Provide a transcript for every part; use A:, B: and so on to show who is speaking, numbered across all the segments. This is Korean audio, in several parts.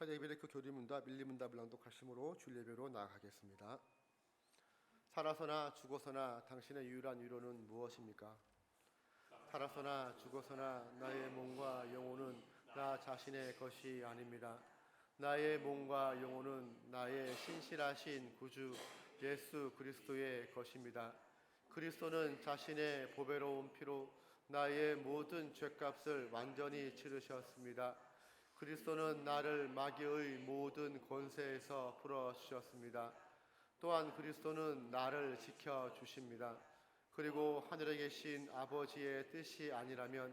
A: 예배의 그 교리문답, 밀리문답을 낭독하심으로 주일 예배로 나아가겠습니다. 살아서나 죽어서나 당신의 유일한 위로는 무엇입니까? 살아서나 죽어서나 나의 몸과 영혼은 나 자신의 것이 아닙니다. 나의 몸과 영혼은 나의 신실하신 구주 예수 그리스도의 것입니다. 그리스도는 자신의 보배로운 피로 나의 모든 죄값을 완전히 치르셨습니다. 그리스도는 나를 마귀의 모든 권세에서 풀어주셨습니다. 또한 그리스도는 나를 지켜주십니다. 그리고 하늘에 계신 아버지의 뜻이 아니라면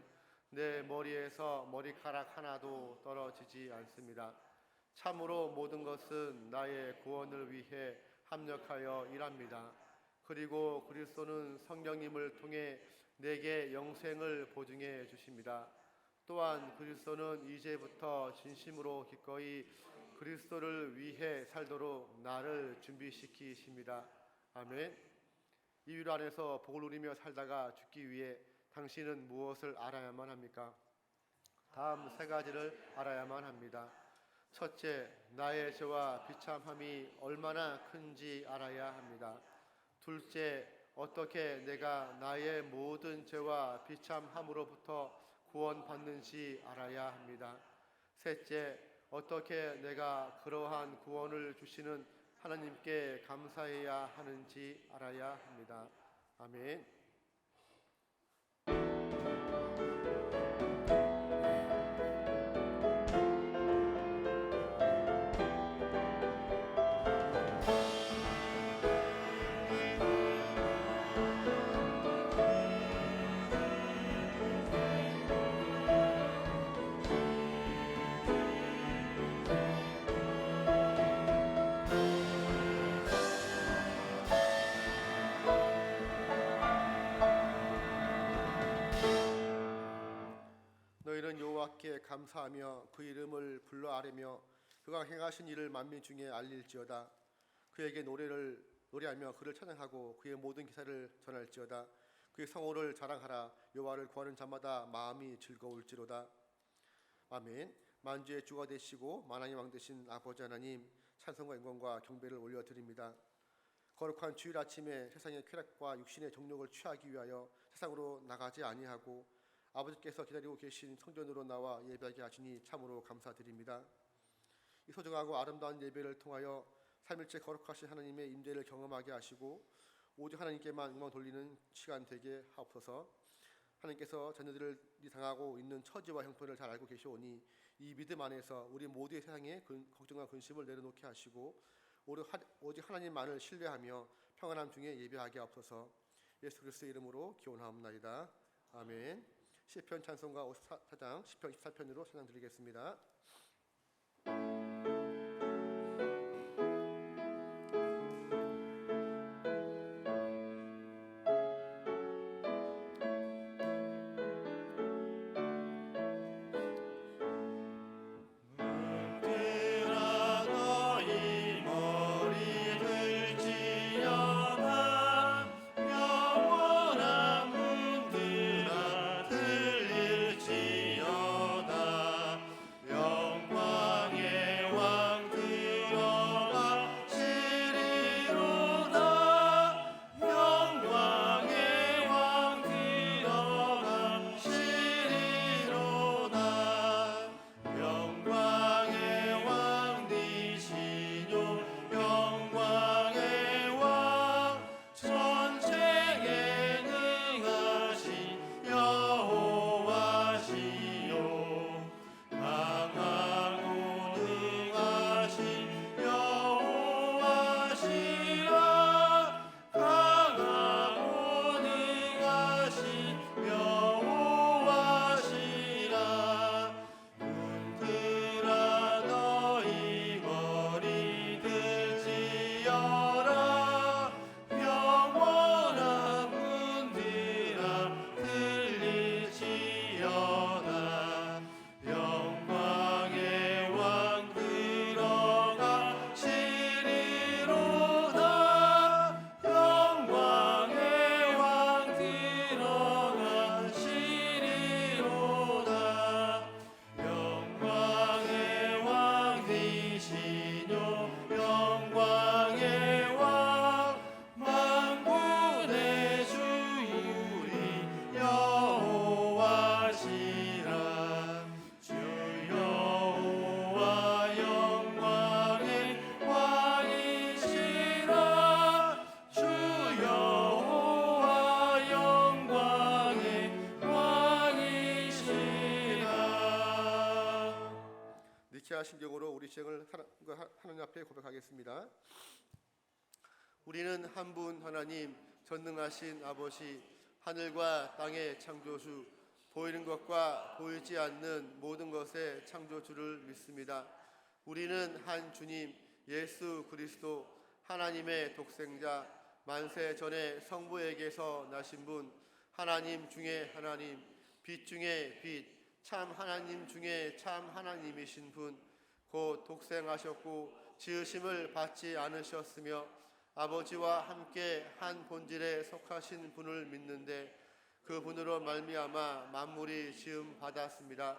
A: 내 머리에서 머리카락 하나도 떨어지지 않습니다. 참으로 모든 것은 나의 구원을 위해 합력하여 일합니다. 그리고 그리스도는 성령님을 통해 내게 영생을 보증해 주십니다. 또한 그리스도는 이제부터 진심으로 기꺼이 그리스도를 위해 살도록 나를 준비시키십니다. 아멘. 이 위로 안에서 복을 누리며 살다가 죽기 위해 당신은 무엇을 알아야만 합니까? 다음 세 가지를 알아야만 합니다. 첫째, 나의 죄와 비참함이 얼마나 큰지 알아야 합니다. 둘째, 어떻게 내가 나의 모든 죄와 비참함으로부터 구원받는지 알아야 합니다. 셋째, 어떻게 내가 그러한 구원을 주시는 하나님께 감사해야 하는지 알아야 합니다. 아멘. 너희는 여호와께 감사하며 그 이름을 불러 아뢰며 그가 행하신 일을 만민 중에 알릴지어다. 그에게 노래하며 그를 찬양하고 그의 모든 기사를 전할지어다. 그의 성호를 자랑하라. 여호와를 구하는 자마다 마음이 즐거울지로다. 아멘. 만주의 주가 되시고 만왕의 왕 되신 아버지 하나님, 찬송과 영광과 경배를 올려드립니다. 거룩한 주일 아침에 세상의 쾌락과 육신의 정욕을 취하기 위하여 세상으로 나가지 아니하고 아버지께서 기다리고 계신 성전으로 나와 예배하게 하시니 참으로 감사드립니다. 이 소중하고 아름다운 예배를 통하여 삼일째 거룩하신 하나님의 임재를 경험하게 하시고 오직 하나님께만 영광 돌리는 시간 되게 하옵소서. 하나님께서 자녀들이 당하고 있는 처지와 형편을 잘 알고 계시오니 이 믿음 안에서 우리 모두의 세상에 걱정과 근심을 내려놓게 하시고 오직 하나님만을 신뢰하며 평안함 중에 예배하게 하옵소서. 예수 그리스도의 이름으로 기원하옵나이다. 아멘. 시편 찬송가 54장 시편 14편으로 찬양 드리겠습니다.
B: 영원한 문들아 들릴지어다.
A: 심경으로 우리 시행을 하나님 앞에 고백하겠습니다. 우리는 한 분 하나님 전능하신 아버지, 하늘과 땅의 창조주, 보이는 것과 보이지 않는 모든 것의 창조주를 믿습니다. 우리는 한 주님 예수 그리스도, 하나님의 독생자, 만세 전에 성부에게서 나신 분, 하나님 중에 하나님, 빛 중에 빛, 참 하나님 중에 참 하나님이신 분, 곧 독생하셨고 지으심을 받지 않으셨으며 아버지와 함께 한 본질에 속하신 분을 믿는데, 그 분으로 말미암아 만물이 지음 받았습니다.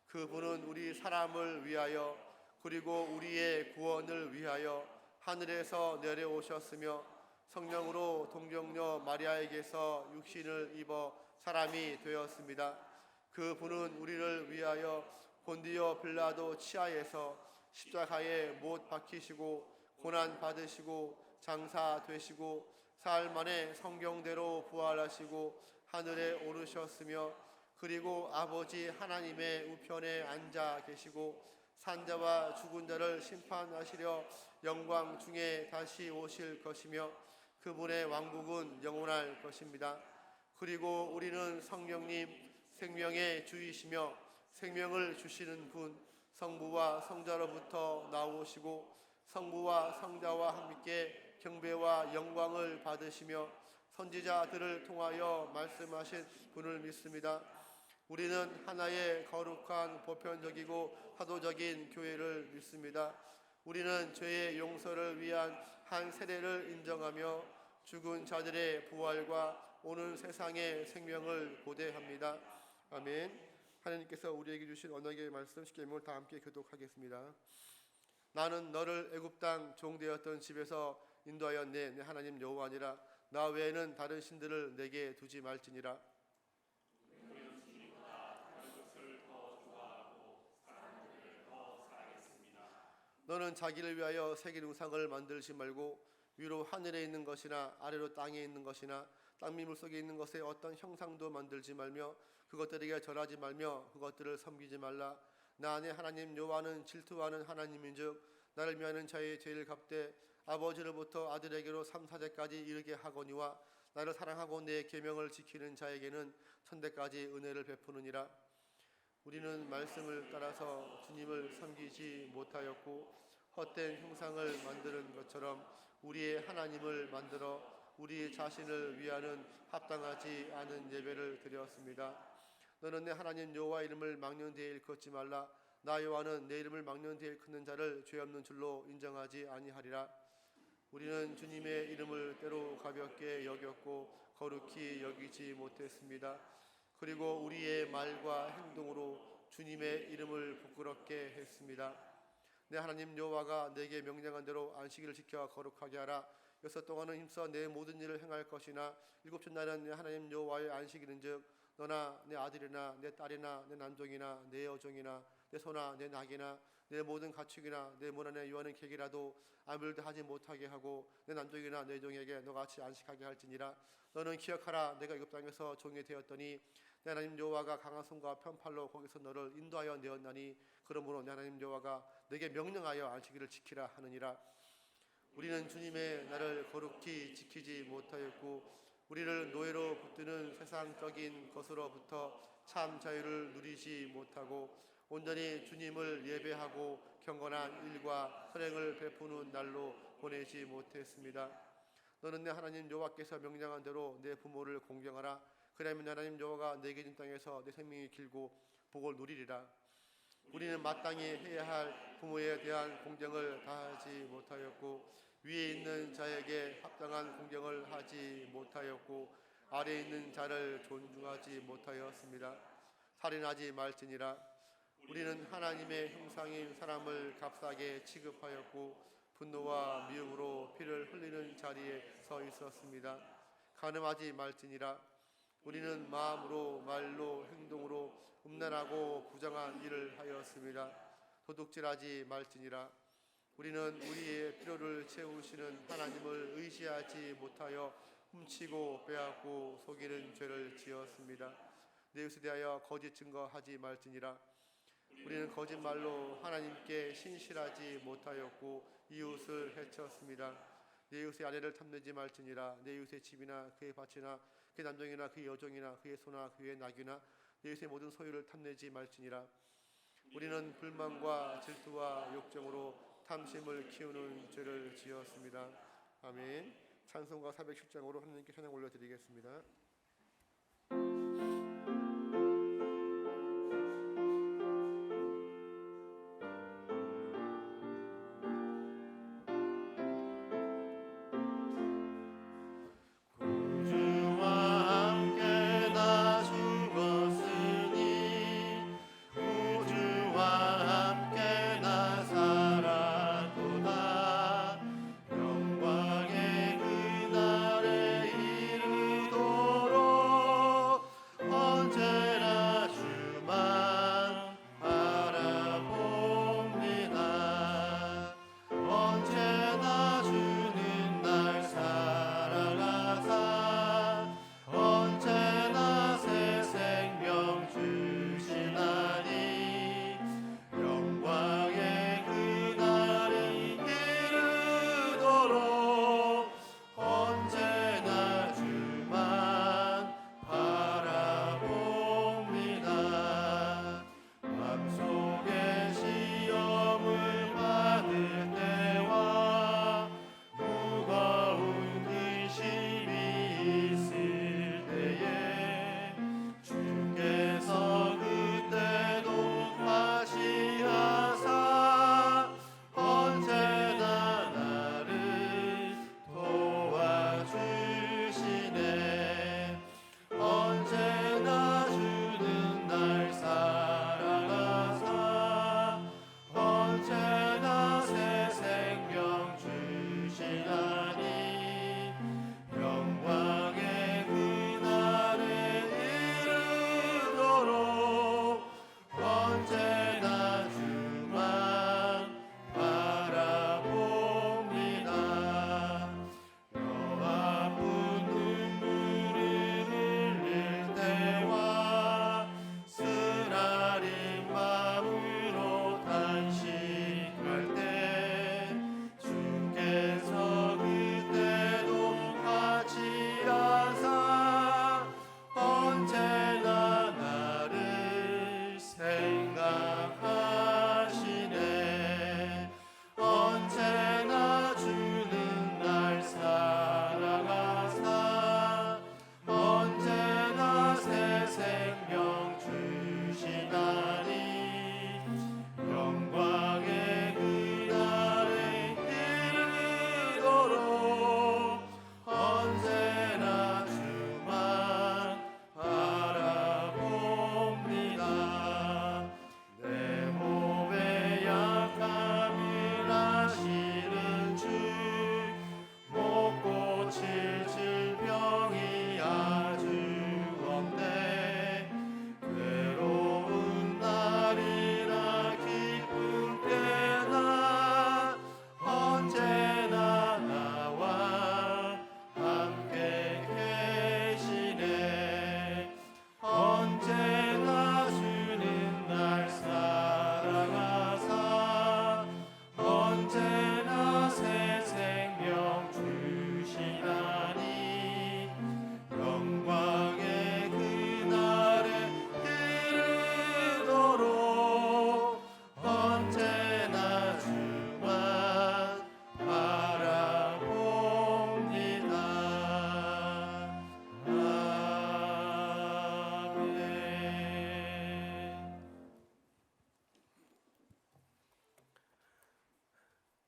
A: 그 분은 우리 사람을 위하여 그리고 우리의 구원을 위하여 하늘에서 내려오셨으며 성령으로 동정녀 마리아에게서 육신을 입어 사람이 되었습니다. 그 분은 우리를 위하여 본디오 빌라도 치하에서 십자가에 못 박히시고 고난 받으시고 장사 되시고 사흘 만에 성경대로 부활하시고 하늘에 오르셨으며 그리고 아버지 하나님의 우편에 앉아 계시고 산자와 죽은 자를 심판하시려 영광 중에 다시 오실 것이며 그분의 왕국은 영원할 것입니다. 그리고 우리는 성령님 생명의 주이시며 생명을 주시는 분, 성부와 성자로부터 나오시고 성부와 성자와 함께 경배와 영광을 받으시며 선지자들을 통하여 말씀하신 분을 믿습니다. 우리는 하나의 거룩한 보편적이고 사도적인 교회를 믿습니다. 우리는 죄의 용서를 위한 한 세례를 인정하며 죽은 자들의 부활과 오는 세상의 생명을 고대합니다. 아멘. 하나님께서 우리에게 주신 언약의 말씀 십계명을 다 함께 교독하겠습니다. 나는 너를 애굽 땅 종되었던 집에서 인도하여 내 하나님 여호와니라. 나 외에는 다른 신들을 내게 두지 말지니라. 너는 자기를 위하여 새긴 우상을 만들지 말고 위로 하늘에 있는 것이나 아래로 땅에 있는 것이나 땅 물속에 있는 것에 어떤 형상도 만들지 말며 그것들에게 절하지 말며 그것들을 섬기지 말라. 나 내 하나님 여호와는 질투하는 하나님인즉 나를 미워하는 자의 죄를 갚되 아버지로부터 아들에게로 3, 4대까지 이르게 하거니와 나를 사랑하고 내 계명을 지키는 자에게는 천대까지 은혜를 베푸느니라. 우리는 말씀을 따라서 주님을 섬기지 못하였고 헛된 형상을 만드는 것처럼 우리의 하나님을 만들어 우리 자신을 위하는 합당하지 않은 예배를 드렸습니다. 너는 내 하나님 여호와 이름을 막는 데에 일컫지 말라. 나 여호와는 내 이름을 막는 데에 일컫는 자를 죄 없는 줄로 인정하지 아니하리라. 우리는 주님의 이름을 때로 가볍게 여겼고 거룩히 여기지 못했습니다. 그리고 우리의 말과 행동으로 주님의 이름을 부끄럽게 했습니다. 내 하나님 여호와가 내게 명령한 대로 안식일을 지켜 거룩하게 하라. 6 동안은 힘써 내 모든 일을 행할 것이나 7째 날은 내 하나님 여호와의 안식일인즉 너나 내 아들이나 내 딸이나 내 남종이나 내 여종이나 내 소나 내 낙이나 내 모든 가축이나 내 문 안에 유하는 객이라도 아무 일도 하지 못하게 하고 내 남종이나 내 종에게 너같이 안식하게 할지니라. 너는 기억하라. 내가 애굽 땅에서 종이 되었더니 내 하나님 여호와가 강한 손과 편팔로 거기서 너를 인도하여 내었나니 그러므로 내 하나님 여호와가 내게 명령하여 안식일을 지키라 하느니라. 우리는 주님의 날을 거룩히 지키지 못하였고 우리를 노예로 붙드는 세상적인 것으로부터 참 자유를 누리지 못하고 온전히 주님을 예배하고 경건한 일과 선행을 베푸는 날로 보내지 못했습니다. 너는 내 하나님 여호와께서 명령한 대로 내 부모를 공경하라. 그러면 하나님 여호와가 내게 준 땅에서 내 생명이 길고 복을 누리리라. 우리는 마땅히 해야 할 부모에 대한 공경을 다하지 못하였고 위에 있는 자에게 합당한 공경을 하지 못하였고 아래에 있는 자를 존중하지 못하였습니다. 살인하지 말지니라. 우리는 하나님의 형상인 사람을 값싸게 취급하였고 분노와 미움으로 피를 흘리는 자리에 서 있었습니다. 간음하지 말지니라. 우리는 마음으로 말로 행동으로 음란하고 부정한 일을 하였습니다. 도둑질하지 말지니라. 우리는 우리의 필요를 채우시는 하나님을 의지하지 못하여 훔치고 빼앗고 속이는 죄를 지었습니다. 내 이웃에 대하여 거짓 증거하지 말지니라. 우리는 거짓말로 하나님께 신실하지 못하였고 이웃을 해쳤습니다. 내 이웃의 아내를 탐내지 말지니라. 내 이웃의 집이나 그의 밭이나 그의 남종이나 그의 여종이나 그의 소나 그의 나귀나 내 이웃의 모든 소유를 탐내지 말지니라. 우리는 불만과 질투와 욕정으로 탐심을 키우는 죄를 지었습니다. 아멘. 찬송가 410장으로 하나님께 찬양 올려드리겠습니다.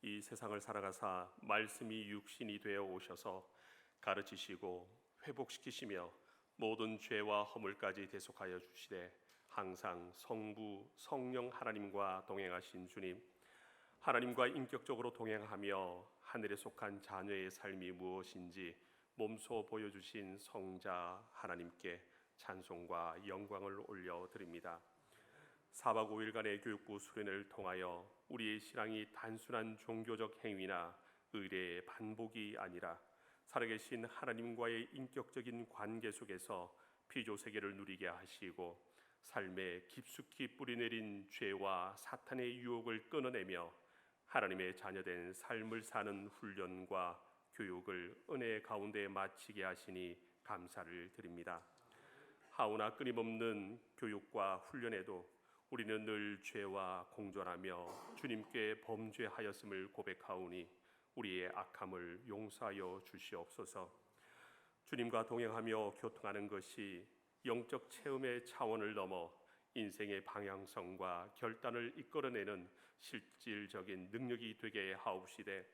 B: 이 세상을 살아가사 말씀이 육신이 되어 오셔서 가르치시고 회복시키시며 모든 죄와 허물까지 대속하여 주시되 항상 성부 성령 하나님과 동행하신 주님, 하나님과 인격적으로 동행하며 하늘에 속한 자녀의 삶이 무엇인지 몸소 보여주신 성자 하나님께 찬송과 영광을 올려드립니다. 4박 5일간의 교육부 수련을 통하여 우리의 신앙이 단순한 종교적 행위나 의례의 반복이 아니라 살아계신 하나님과의 인격적인 관계 속에서 피조 세계를 누리게 하시고 삶에 깊숙이 뿌리내린 죄와 사탄의 유혹을 끊어내며 하나님의 자녀된 삶을 사는 훈련과 교육을 은혜 가운데 마치게 하시니 감사를 드립니다. 하오나 끊임없는 교육과 훈련에도 우리는 늘 죄와 공존하며 주님께 범죄하였음을 고백하오니 우리의 악함을 용서하여 주시옵소서. 주님과 동행하며 교통하는 것이 영적 체험의 차원을 넘어 인생의 방향성과 결단을 이끌어내는 실질적인 능력이 되게 하옵시되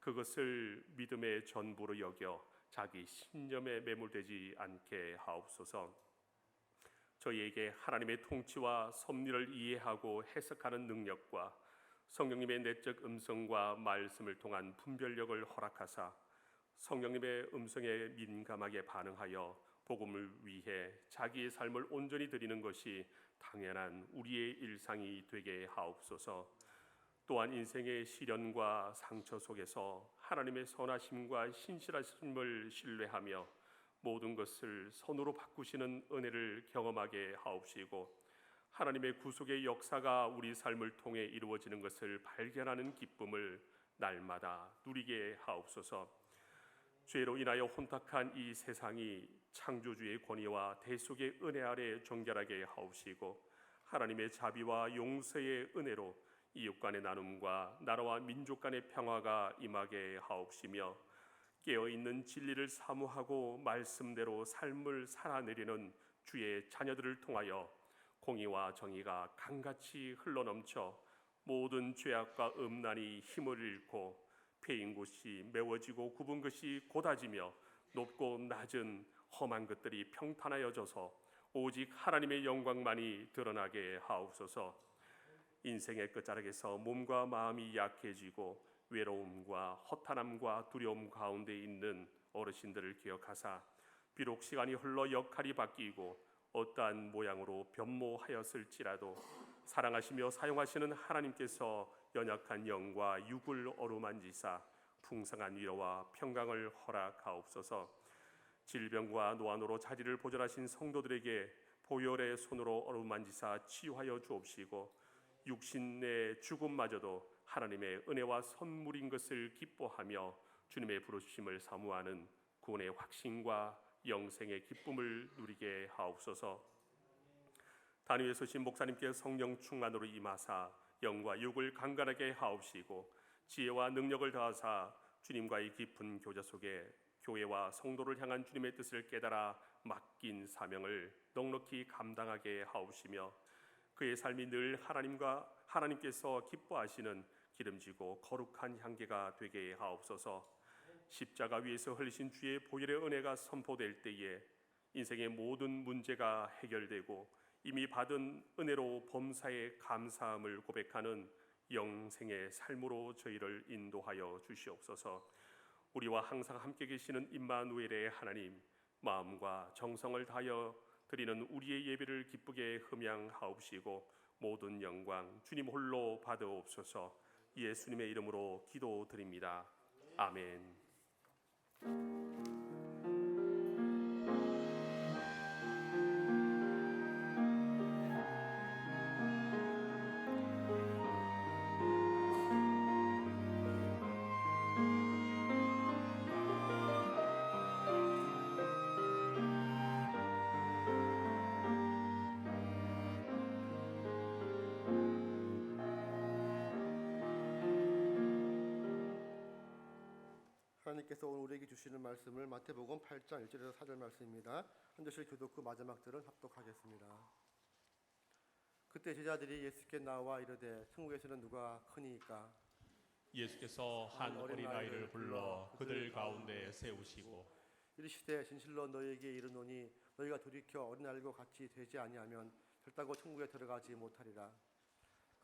B: 그것을 믿음의 전부로 여겨 자기 신념에 매몰되지 않게 하옵소서. 저희에게 하나님의 통치와 섭리를 이해하고 해석하는 능력과 성령님의 내적 음성과 말씀을 통한 분별력을 허락하사 성령님의 음성에 민감하게 반응하여 복음을 위해 자기의 삶을 온전히 드리는 것이 당연한 우리의 일상이 되게 하옵소서. 또한 인생의 시련과 상처 속에서 하나님의 선하심과 신실하심을 신뢰하며 모든 것을 선으로 바꾸시는 은혜를 경험하게 하옵시고 하나님의 구속의 역사가 우리 삶을 통해 이루어지는 것을 발견하는 기쁨을 날마다 누리게 하옵소서. 죄로 인하여 혼탁한 이 세상이 창조주의 권위와 대속의 은혜 아래 정결하게 하옵시고 하나님의 자비와 용서의 은혜로 이웃 간의 나눔과 나라와 민족 간의 평화가 임하게 하옵시며 깨어있는 진리를 사모하고 말씀대로 삶을 살아내리는 주의 자녀들을 통하여 공의와 정의가 강같이 흘러넘쳐 모든 죄악과 음란이 힘을 잃고 패인 곳이 메워지고 굽은 것이 곧아지며 높고 낮은 험한 것들이 평탄하여져서 오직 하나님의 영광만이 드러나게 하옵소서. 인생의 끝자락에서 몸과 마음이 약해지고 외로움과 허탄함과 두려움 가운데 있는 어르신들을 기억하사 비록 시간이 흘러 역할이 바뀌고 어떠한 모양으로 변모하였을지라도 사랑하시며 사용하시는 하나님께서 연약한 영과 육을 어루만지사 풍성한 위로와 평강을 허락하옵소서. 질병과 노안으로 자리를 보존하신 성도들에게 보혈의 손으로 어루만지사 치유하여 주옵시고 육신의 죽음마저도 하나님의 은혜와 선물인 것을 기뻐하며 주님의 부르심을 사모하는 구원의 확신과 영생의 기쁨을 누리게 하옵소서. 단위에 서신 목사님께 성령 충만으로 임하사 영과 육을 강건하게 하옵시고 지혜와 능력을 다하사 주님과의 깊은 교제 속에 교회와 성도를 향한 주님의 뜻을 깨달아 맡긴 사명을 넉넉히 감당하게 하옵시며 그의 삶이 늘 하나님께서 기뻐하시는 기름지고 거룩한 향기가 되게 하옵소서. 십자가 위에서 흘리신 주의 보혈의 은혜가 선포될 때에 인생의 모든 문제가 해결되고 이미 받은 은혜로 범사에 감사함을 고백하는 영생의 삶으로 저희를 인도하여 주시옵소서. 우리와 항상 함께 계시는 임마누엘의 하나님, 마음과 정성을 다하여 드리는 우리의 예배를 기쁘게 흠양하옵시고 모든 영광 주님 홀로 받으옵소서. 예수님의 이름으로 기도드립니다. 아멘.
A: 하나님께서 오늘 우리에게 주시는 말씀을 마태복음 8장 1절에서 4절 말씀입니다. 한 절씩 교독 후 마지막 들은 합독하겠습니다. 그때 제자들이 예수께 나와 이르되 천국에서는 누가 크니이까?
C: 예수께서 한 어린아이를 불러 그들 가운데 세우시고
A: 이르시되 진실로 너희에게 이르노니 너희가 돌이켜 어린아이들과 같이 되지 아니하면 결단코 천국에 들어가지 못하리라.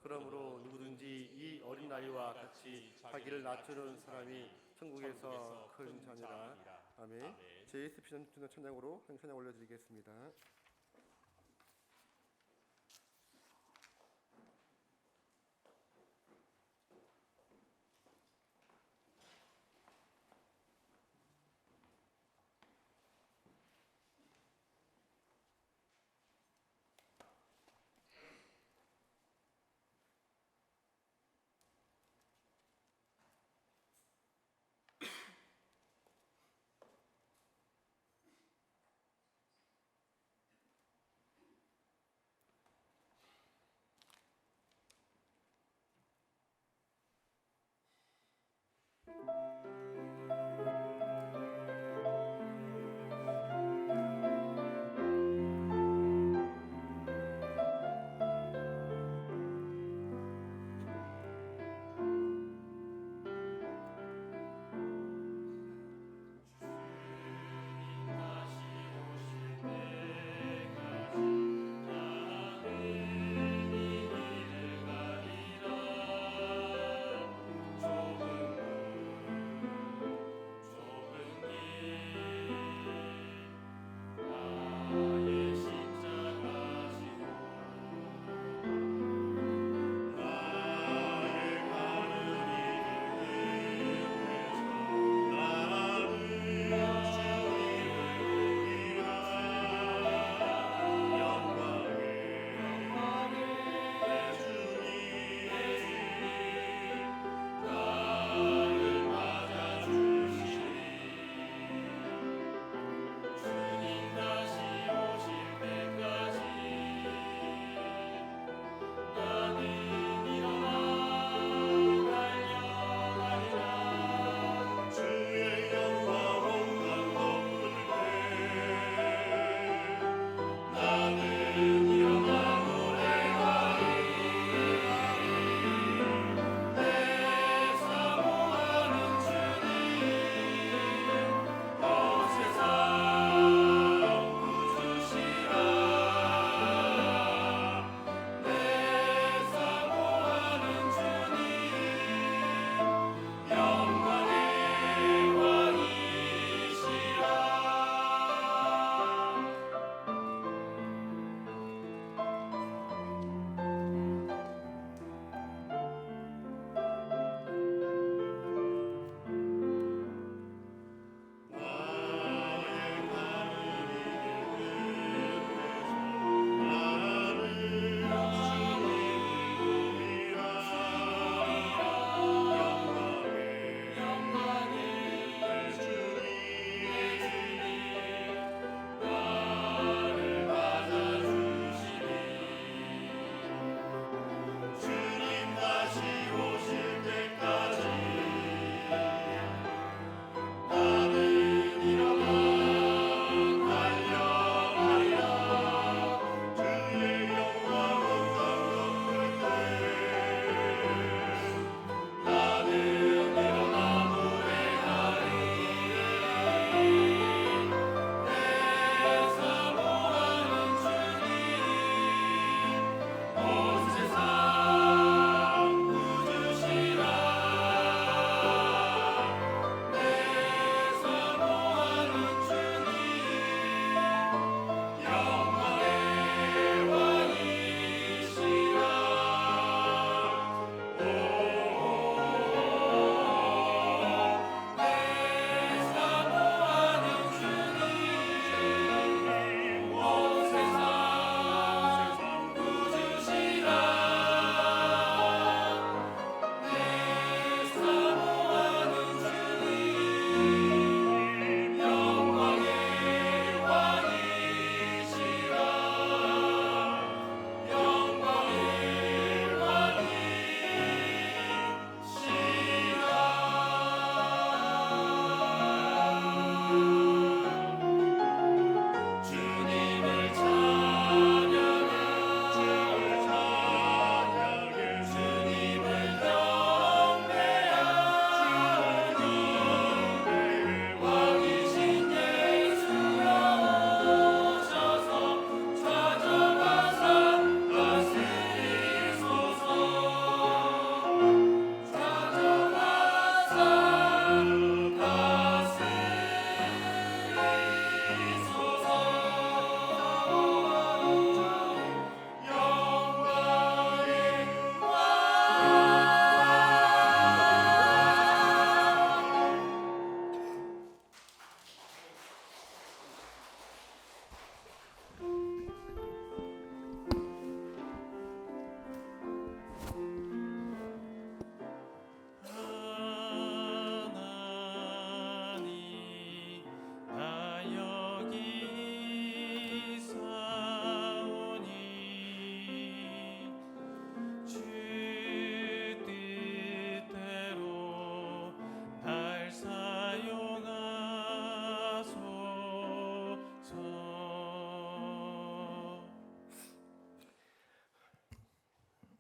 A: 그러므로 누구든지 이 어린아이와 같이 자기를 낮추는 사람이 천국에서 큰 자니라. 아멘. 제2 피전 찬양으로 한 찬양 올려드리겠습니다.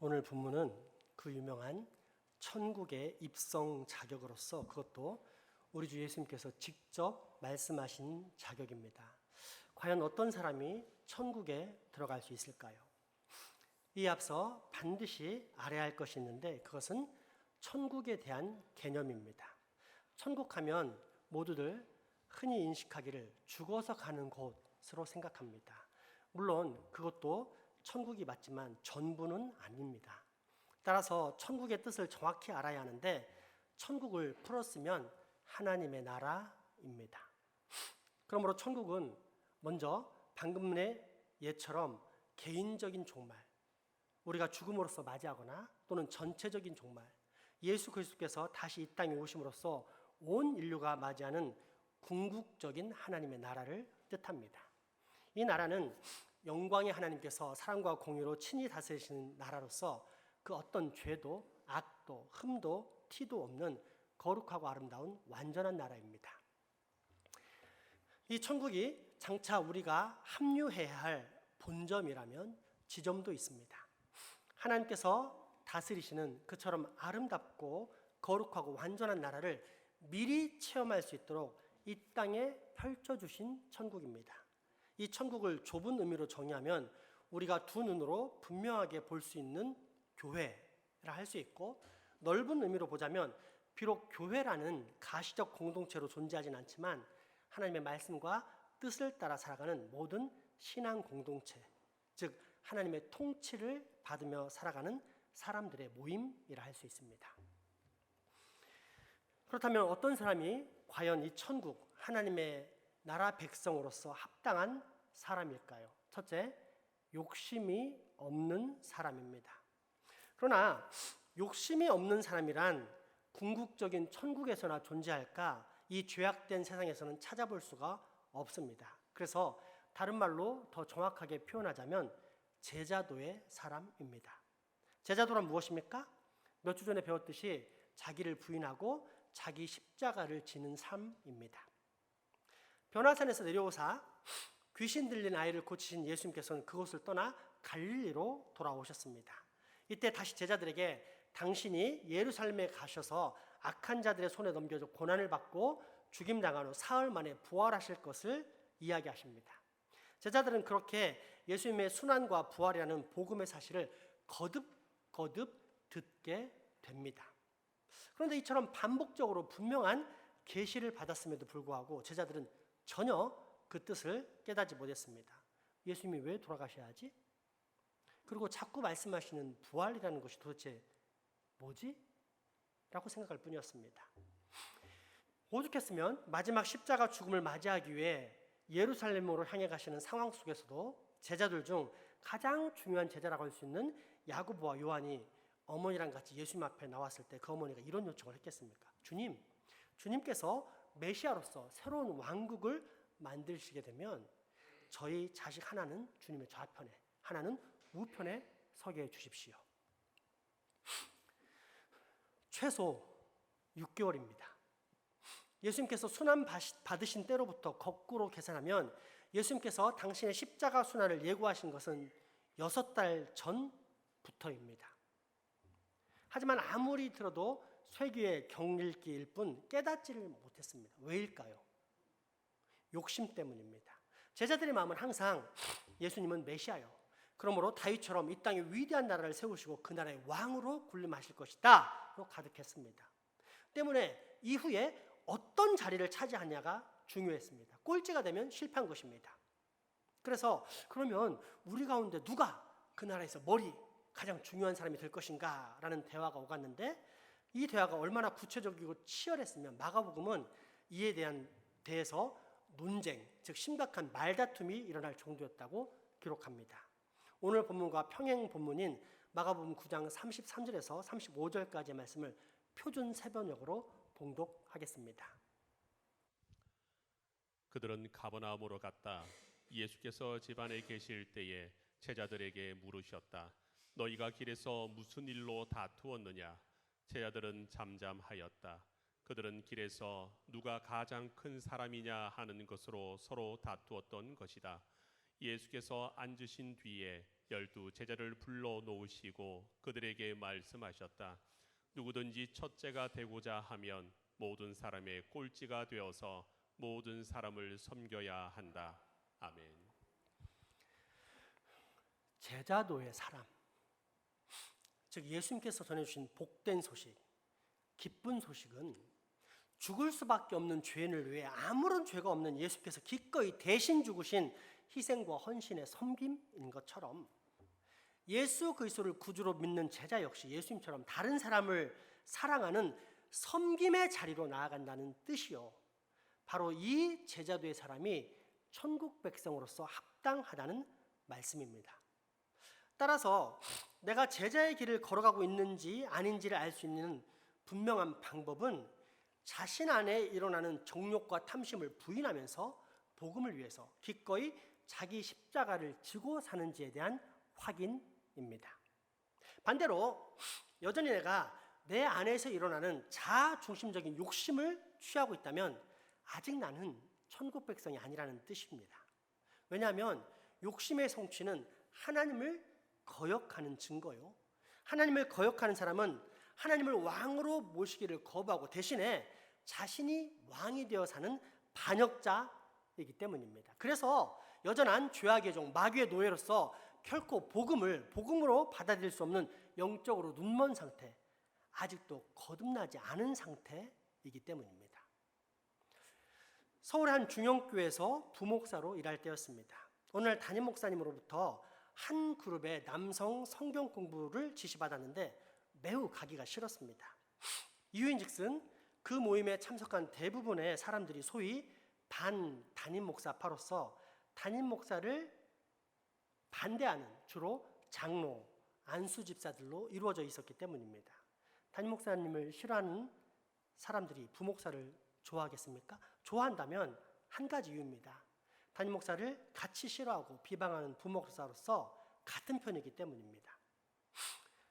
D: 오늘 본문은 그 유명한 천국의 입성 자격으로서 그것도 우리 주 예수님께서 직접 말씀하신 자격입니다. 과연 어떤 사람이 천국에 들어갈 수 있을까요? 이에 앞서 반드시 알아야 할 것이 있는데 그것은 천국에 대한 개념입니다. 천국하면 모두들 흔히 인식하기를 죽어서 가는 곳으로 생각합니다. 물론 그것도 천국이 맞지만 전부는 아닙니다. 따라서 천국의 뜻을 정확히 알아야 하는데 천국을 풀었으면 하나님의 나라입니다. 그러므로 천국은 먼저 방금의 예처럼 개인적인 종말, 우리가 죽음으로써 맞이하거나 또는 전체적인 종말, 예수 그리스도께서 다시 이 땅에 오심으로써 온 인류가 맞이하는 궁극적인 하나님의 나라를 뜻합니다. 이 나라는 영광의 하나님께서 사랑과 공의로 친히 다스리시는 나라로서 그 어떤 죄도 악도 흠도 티도 없는 거룩하고 아름다운 완전한 나라입니다. 이 천국이 장차 우리가 합류해야 할 본점이라면 지점도 있습니다. 하나님께서 다스리시는 그처럼 아름답고 거룩하고 완전한 나라를 미리 체험할 수 있도록 이 땅에 펼쳐주신 천국입니다. 이 천국을 좁은 의미로 정의하면 우리가 두 눈으로 분명하게 볼 수 있는 교회라 할 수 있고, 넓은 의미로 보자면 비록 교회라는 가시적 공동체로 존재하진 않지만 하나님의 말씀과 뜻을 따라 살아가는 모든 신앙 공동체, 즉 하나님의 통치를 받으며 살아가는 사람들의 모임이라 할 수 있습니다. 그렇다면 어떤 사람이 과연 이 천국, 하나님의 나라 백성으로서 합당한 사람일까요? 첫째, 욕심이 없는 사람입니다. 그러나 욕심이 없는 사람이란 궁극적인 천국에서나 존재할까? 이 죄악된 세상에서는 찾아볼 수가 없습니다. 그래서 다른 말로 더 정확하게 표현하자면 제자도의 사람입니다. 제자도란 무엇입니까? 몇 주 전에 배웠듯이 자기를 부인하고 자기 십자가를 지는 삶입니다. 변화산에서 내려오사 귀신 들린 아이를 고치신 예수님께서는 그곳을 떠나 갈릴리로 돌아오셨습니다. 이때 다시 제자들에게 당신이 예루살렘에 가셔서 악한 자들의 손에 넘겨져 고난을 받고 죽임당한 후 사흘 만에 부활하실 것을 이야기하십니다. 제자들은 그렇게 예수님의 순환과 부활이라는 복음의 사실을 거듭 듣게 됩니다. 그런데 이처럼 반복적으로 분명한 계시를 받았음에도 불구하고 제자들은 전혀 그 뜻을 깨닫지 못했습니다. 예수님이 왜 돌아가셔야 하지? 그리고 자꾸 말씀하시는 부활이라는 것이 도대체 뭐지? 라고 생각할 뿐이었습니다. 오죽했으면 마지막 십자가 죽음을 맞이하기 위해 예루살렘으로 향해 가시는 상황 속에서도 제자들 중 가장 중요한 제자라고 할 수 있는 야고보와 요한이 어머니랑 같이 예수님 앞에 나왔을 때 그 어머니가 이런 요청을 했겠습니까? 주님께서 메시아로서 새로운 왕국을 만드시게 되면 저희 자식 하나는 주님의 좌편에, 하나는 우편에 서게 해주십시오. 최소 6개월입니다. 예수님께서 순환 받으신 때로부터 거꾸로 계산하면 예수님께서 당신의 십자가 순환을 예고하신 것은 6달 전부터입니다. 하지만 아무리 들어도 쇠귀의 경읽기일 뿐 깨닫지를 못했습니다. 왜일까요? 욕심 때문입니다. 제자들의 마음은 항상 예수님은 메시아요, 그러므로 다윗처럼 이 땅에 위대한 나라를 세우시고 그 나라의 왕으로 군림하실 것이다 로 가득했습니다. 때문에 이후에 어떤 자리를 차지하냐가 중요했습니다. 꼴찌가 되면 실패한 것입니다. 그래서 그러면 우리 가운데 누가 그 나라에서 가장 중요한 사람이 될 것인가 라는 대화가 오갔는데, 이 대화가 얼마나 구체적이고 치열했으면 마가복음은 이에 대해서 논쟁, 즉 심각한 말다툼이 일어날 정도였다고 기록합니다. 오늘 본문과 평행 본문인 마가복음 9장 33절에서 35절까지의 말씀을 표준 세번역으로 봉독하겠습니다.
C: 그들은 가버나움으로 갔다. 예수께서 집안에 계실 때에 제자들에게 물으셨다. 너희가 길에서 무슨 일로 다투었느냐? 제자들은 잠잠하였다. 그들은 길에서 누가 가장 큰 사람이냐 하는 것으로 서로 다투었던 것이다. 예수께서 앉으신 뒤에 12 제자를 불러 놓으시고 그들에게 말씀하셨다. 누구든지 첫째가 되고자 하면 모든 사람의 꼴찌가 되어서 모든 사람을 섬겨야 한다. 아멘.
D: 제자도의 사람, 즉 예수님께서 전해주신 복된 소식, 기쁜 소식은 죽을 수밖에 없는 죄인을 위해 아무런 죄가 없는 예수께서 기꺼이 대신 죽으신 희생과 헌신의 섬김인 것처럼 예수 그리스도를 구주로 믿는 제자 역시 예수님처럼 다른 사람을 사랑하는 섬김의 자리로 나아간다는 뜻이요, 바로 이 제자도의 사람이 천국 백성으로서 합당하다는 말씀입니다. 따라서 내가 제자의 길을 걸어가고 있는지 아닌지를 알 수 있는 분명한 방법은 자신 안에 일어나는 정욕과 탐심을 부인하면서 복음을 위해서 기꺼이 자기 십자가를 지고 사는지에 대한 확인입니다. 반대로 여전히 내가 내 안에서 일어나는 자아중심적인 욕심을 취하고 있다면 아직 나는 천국 백성이 아니라는 뜻입니다. 왜냐하면 욕심의 성취는 하나님을 거역하는 증거요, 하나님을 거역하는 사람은 하나님을 왕으로 모시기를 거부하고 대신에 자신이 왕이 되어 사는 반역자이기 때문입니다. 그래서 여전한 죄악의 종, 마귀의 노예로서 결코 복음으로 받아들일 수 없는 영적으로 눈먼 상태, 아직도 거듭나지 않은 상태이기 때문입니다. 서울의 한 중형교회에서 부목사로 일할 때였습니다. 어느 날 담임 목사님으로부터 한 그룹의 남성 성경 공부를 지시받았는데 매우 가기가 싫었습니다. 이유인즉슨 그 모임에 참석한 대부분의 사람들이 소위 반 담임 목사파로서 담임 목사를 반대하는 주로 장로, 안수 집사들로 이루어져 있었기 때문입니다. 담임 목사님을 싫어하는 사람들이 부목사를 좋아하겠습니까? 좋아한다면 한 가지 이유입니다. 담임 목사를 같이 싫어하고 비방하는 부목사로서 같은 편이기 때문입니다.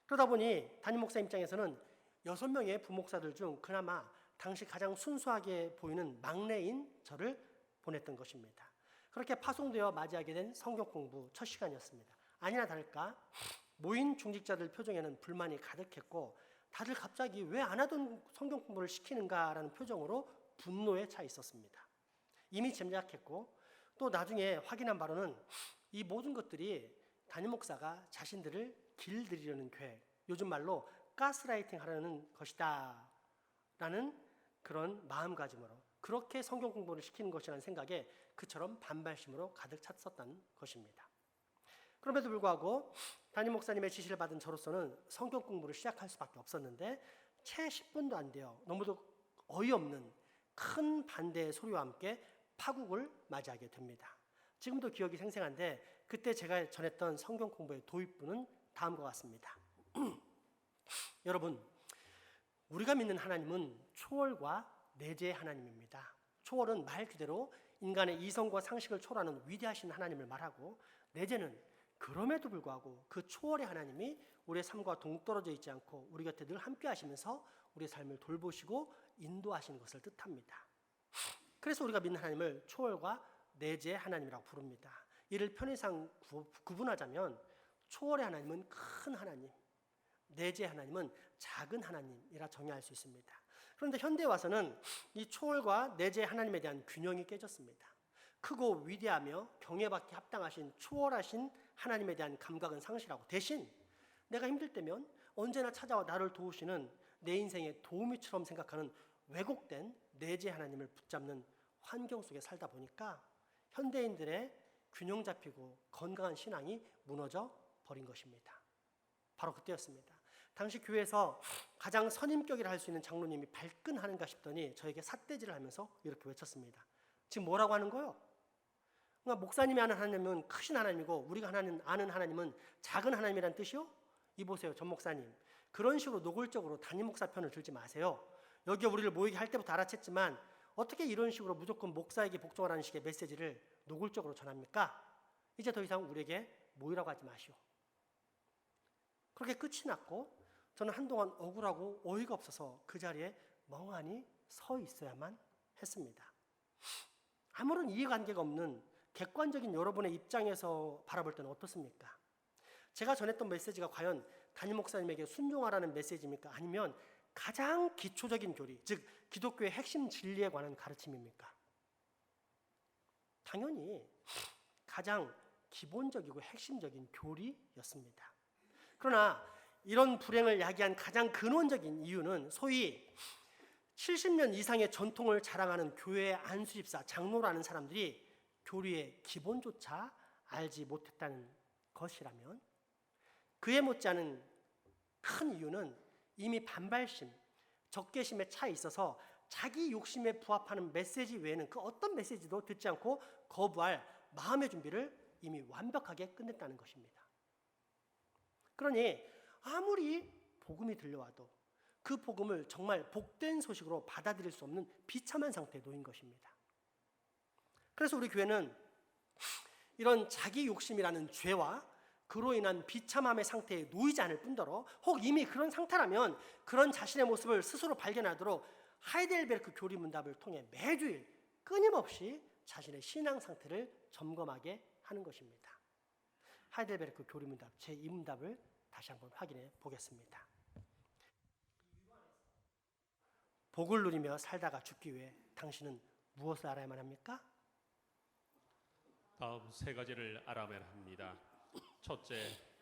D: 그러다 보니 담임 목사 입장에서는 6명의 부목사들 중 그나마 당시 가장 순수하게 보이는 막내인 저를 보냈던 것입니다. 그렇게 파송되어 맞이하게 된 성경 공부 첫 시간이었습니다. 아니나 다를까 모인 중직자들 표정에는 불만이 가득했고 다들 갑자기 왜 안 하던 성경 공부를 시키는가라는 표정으로 분노에 차 있었습니다. 이미 짐작했고 또 나중에 확인한 바로는 이 모든 것들이 담임 목사가 자신들을 길들이려는 계획, 요즘 말로 가스라이팅 하려는 것이다 라는 그런 마음가짐으로 그렇게 성경 공부를 시키는 것이라는 생각에 그처럼 반발심으로 가득 찼었다는 것입니다. 그럼에도 불구하고 담임 목사님의 지시를 받은 저로서는 성경 공부를 시작할 수밖에 없었는데 채 10분도 안 돼요. 너무도 어이없는 큰 반대의 소리와 함께 파국을 맞이하게 됩니다. 지금도 기억이 생생한데 그때 제가 전했던 성경 공부의 도입부는 다음과 같습니다. 여러분, 우리가 믿는 하나님은 초월과 내재의 하나님입니다. 초월은 말 그대로 인간의 이성과 상식을 초월하는 위대하신 하나님을 말하고, 내재는 그럼에도 불구하고 그 초월의 하나님이 우리의 삶과 동떨어져 있지 않고 우리 곁에 늘 함께 하시면서 우리의 삶을 돌보시고 인도하시는 것을 뜻합니다. 그래서 우리가 믿는 하나님을 초월과 내재의 하나님이라고 부릅니다. 이를 편의상 구분하자면 초월의 하나님은 큰 하나님, 내재의 하나님은 작은 하나님이라 정의할 수 있습니다. 그런데 현대에 와서는 이 초월과 내재의 하나님에 대한 균형이 깨졌습니다. 크고 위대하며 경외받기 합당하신 초월하신 하나님에 대한 감각은 상실하고 대신 내가 힘들 때면 언제나 찾아와 나를 도우시는 내 인생의 도우미처럼 생각하는 왜곡된 내재의 하나님을 붙잡는 환경 속에 살다 보니까 현대인들의 균형 잡히고 건강한 신앙이 무너져 버린 것입니다. 바로 그때였습니다. 당시 교회에서 가장 선임격이라 할 수 있는 장로님이 발끈하는가 싶더니 저에게 삿대질을 하면서 이렇게 외쳤습니다. 지금 뭐라고 하는 거요? 그러니까 목사님이 아는 하나님은 크신 하나님이고 우리가 아는 하나님은 작은 하나님이란 뜻이요? 이보세요, 전 목사님. 그런 식으로 노골적으로 담임 목사 편을 들지 마세요. 여기 우리를 모이게 할 때부터 알아챘지만 어떻게 이런 식으로 무조건 목사에게 복종하라는 식의 메시지를 노골적으로 전합니까? 이제 더 이상 우리에게 모이라고 하지 마시오. 그렇게 끝이 났고 저는 한동안 억울하고 어이가 없어서 그 자리에 멍하니 서 있어야만 했습니다. 아무런 이해관계가 없는 객관적인 여러분의 입장에서 바라볼 때는 어떻습니까? 제가 전했던 메시지가 과연 담임 목사님에게 순종하라는 메시지입니까? 아니면 가장 기초적인 교리, 즉 기독교의 핵심 진리에 관한 가르침입니까? 당연히 가장 기본적이고 핵심적인 교리였습니다. 그러나 이런 불행을 야기한 가장 근원적인 이유는 소위 70년 이상의 전통을 자랑하는 교회의 안수집사, 장로라는 사람들이 교리의 기본조차 알지 못했다는 것이라면, 그에 못지않은 큰 이유는 이미 반발심, 적개심에 차 있어서 자기 욕심에 부합하는 메시지 외에는 그 어떤 메시지도 듣지 않고 거부할 마음의 준비를 이미 완벽하게 끝냈다는 것입니다. 그러니 아무리 복음이 들려와도 그 복음을 정말 복된 소식으로 받아들일 수 없는 비참한 상태에 놓인 것입니다. 그래서 우리 교회는 이런 자기 욕심이라는 죄와 그로 인한 비참함의 상태에 놓이지 않을 뿐더러, 혹 이미 그런 상태라면 그런 자신의 모습을 스스로 발견하도록 하이델베르크 교리문답을 통해 매주일 끊임없이 자신의 신앙 상태를 점검하게 하는 것입니다. 하이델베르크 교리문답 제2문답을 다시 한번 확인해 보겠습니다. 복을 누리며 살다가 죽기 위해 당신은 무엇을 알아야만 합니까?
C: 다음 세 가지를 알아야만 합니다. 첫째,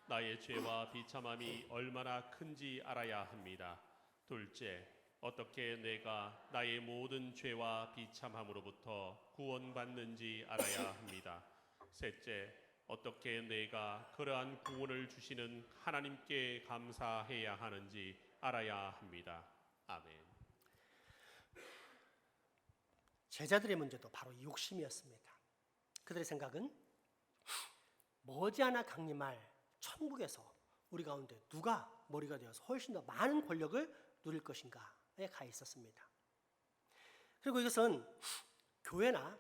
C: 나의 죄와 비참함이 얼마나 큰지 알아야 합니다. 둘째, 어떻게 내가 나의 모든 죄와 비참함으로부터 구원받는지 알아야 합니다. 셋째, 어떻게 내가 그러한 구원을 주시는 하나님께 감사해야 하는지 알아야 합니다. 아멘.
D: 제자들의 문제도 바로 이 욕심이었습니다. 그들의 생각은 머지않아 강림할 천국에서 우리 가운데 누가 머리가 되어서 훨씬 더 많은 권력을 누릴 것인가에 가 있었습니다. 그리고 이것은 교회나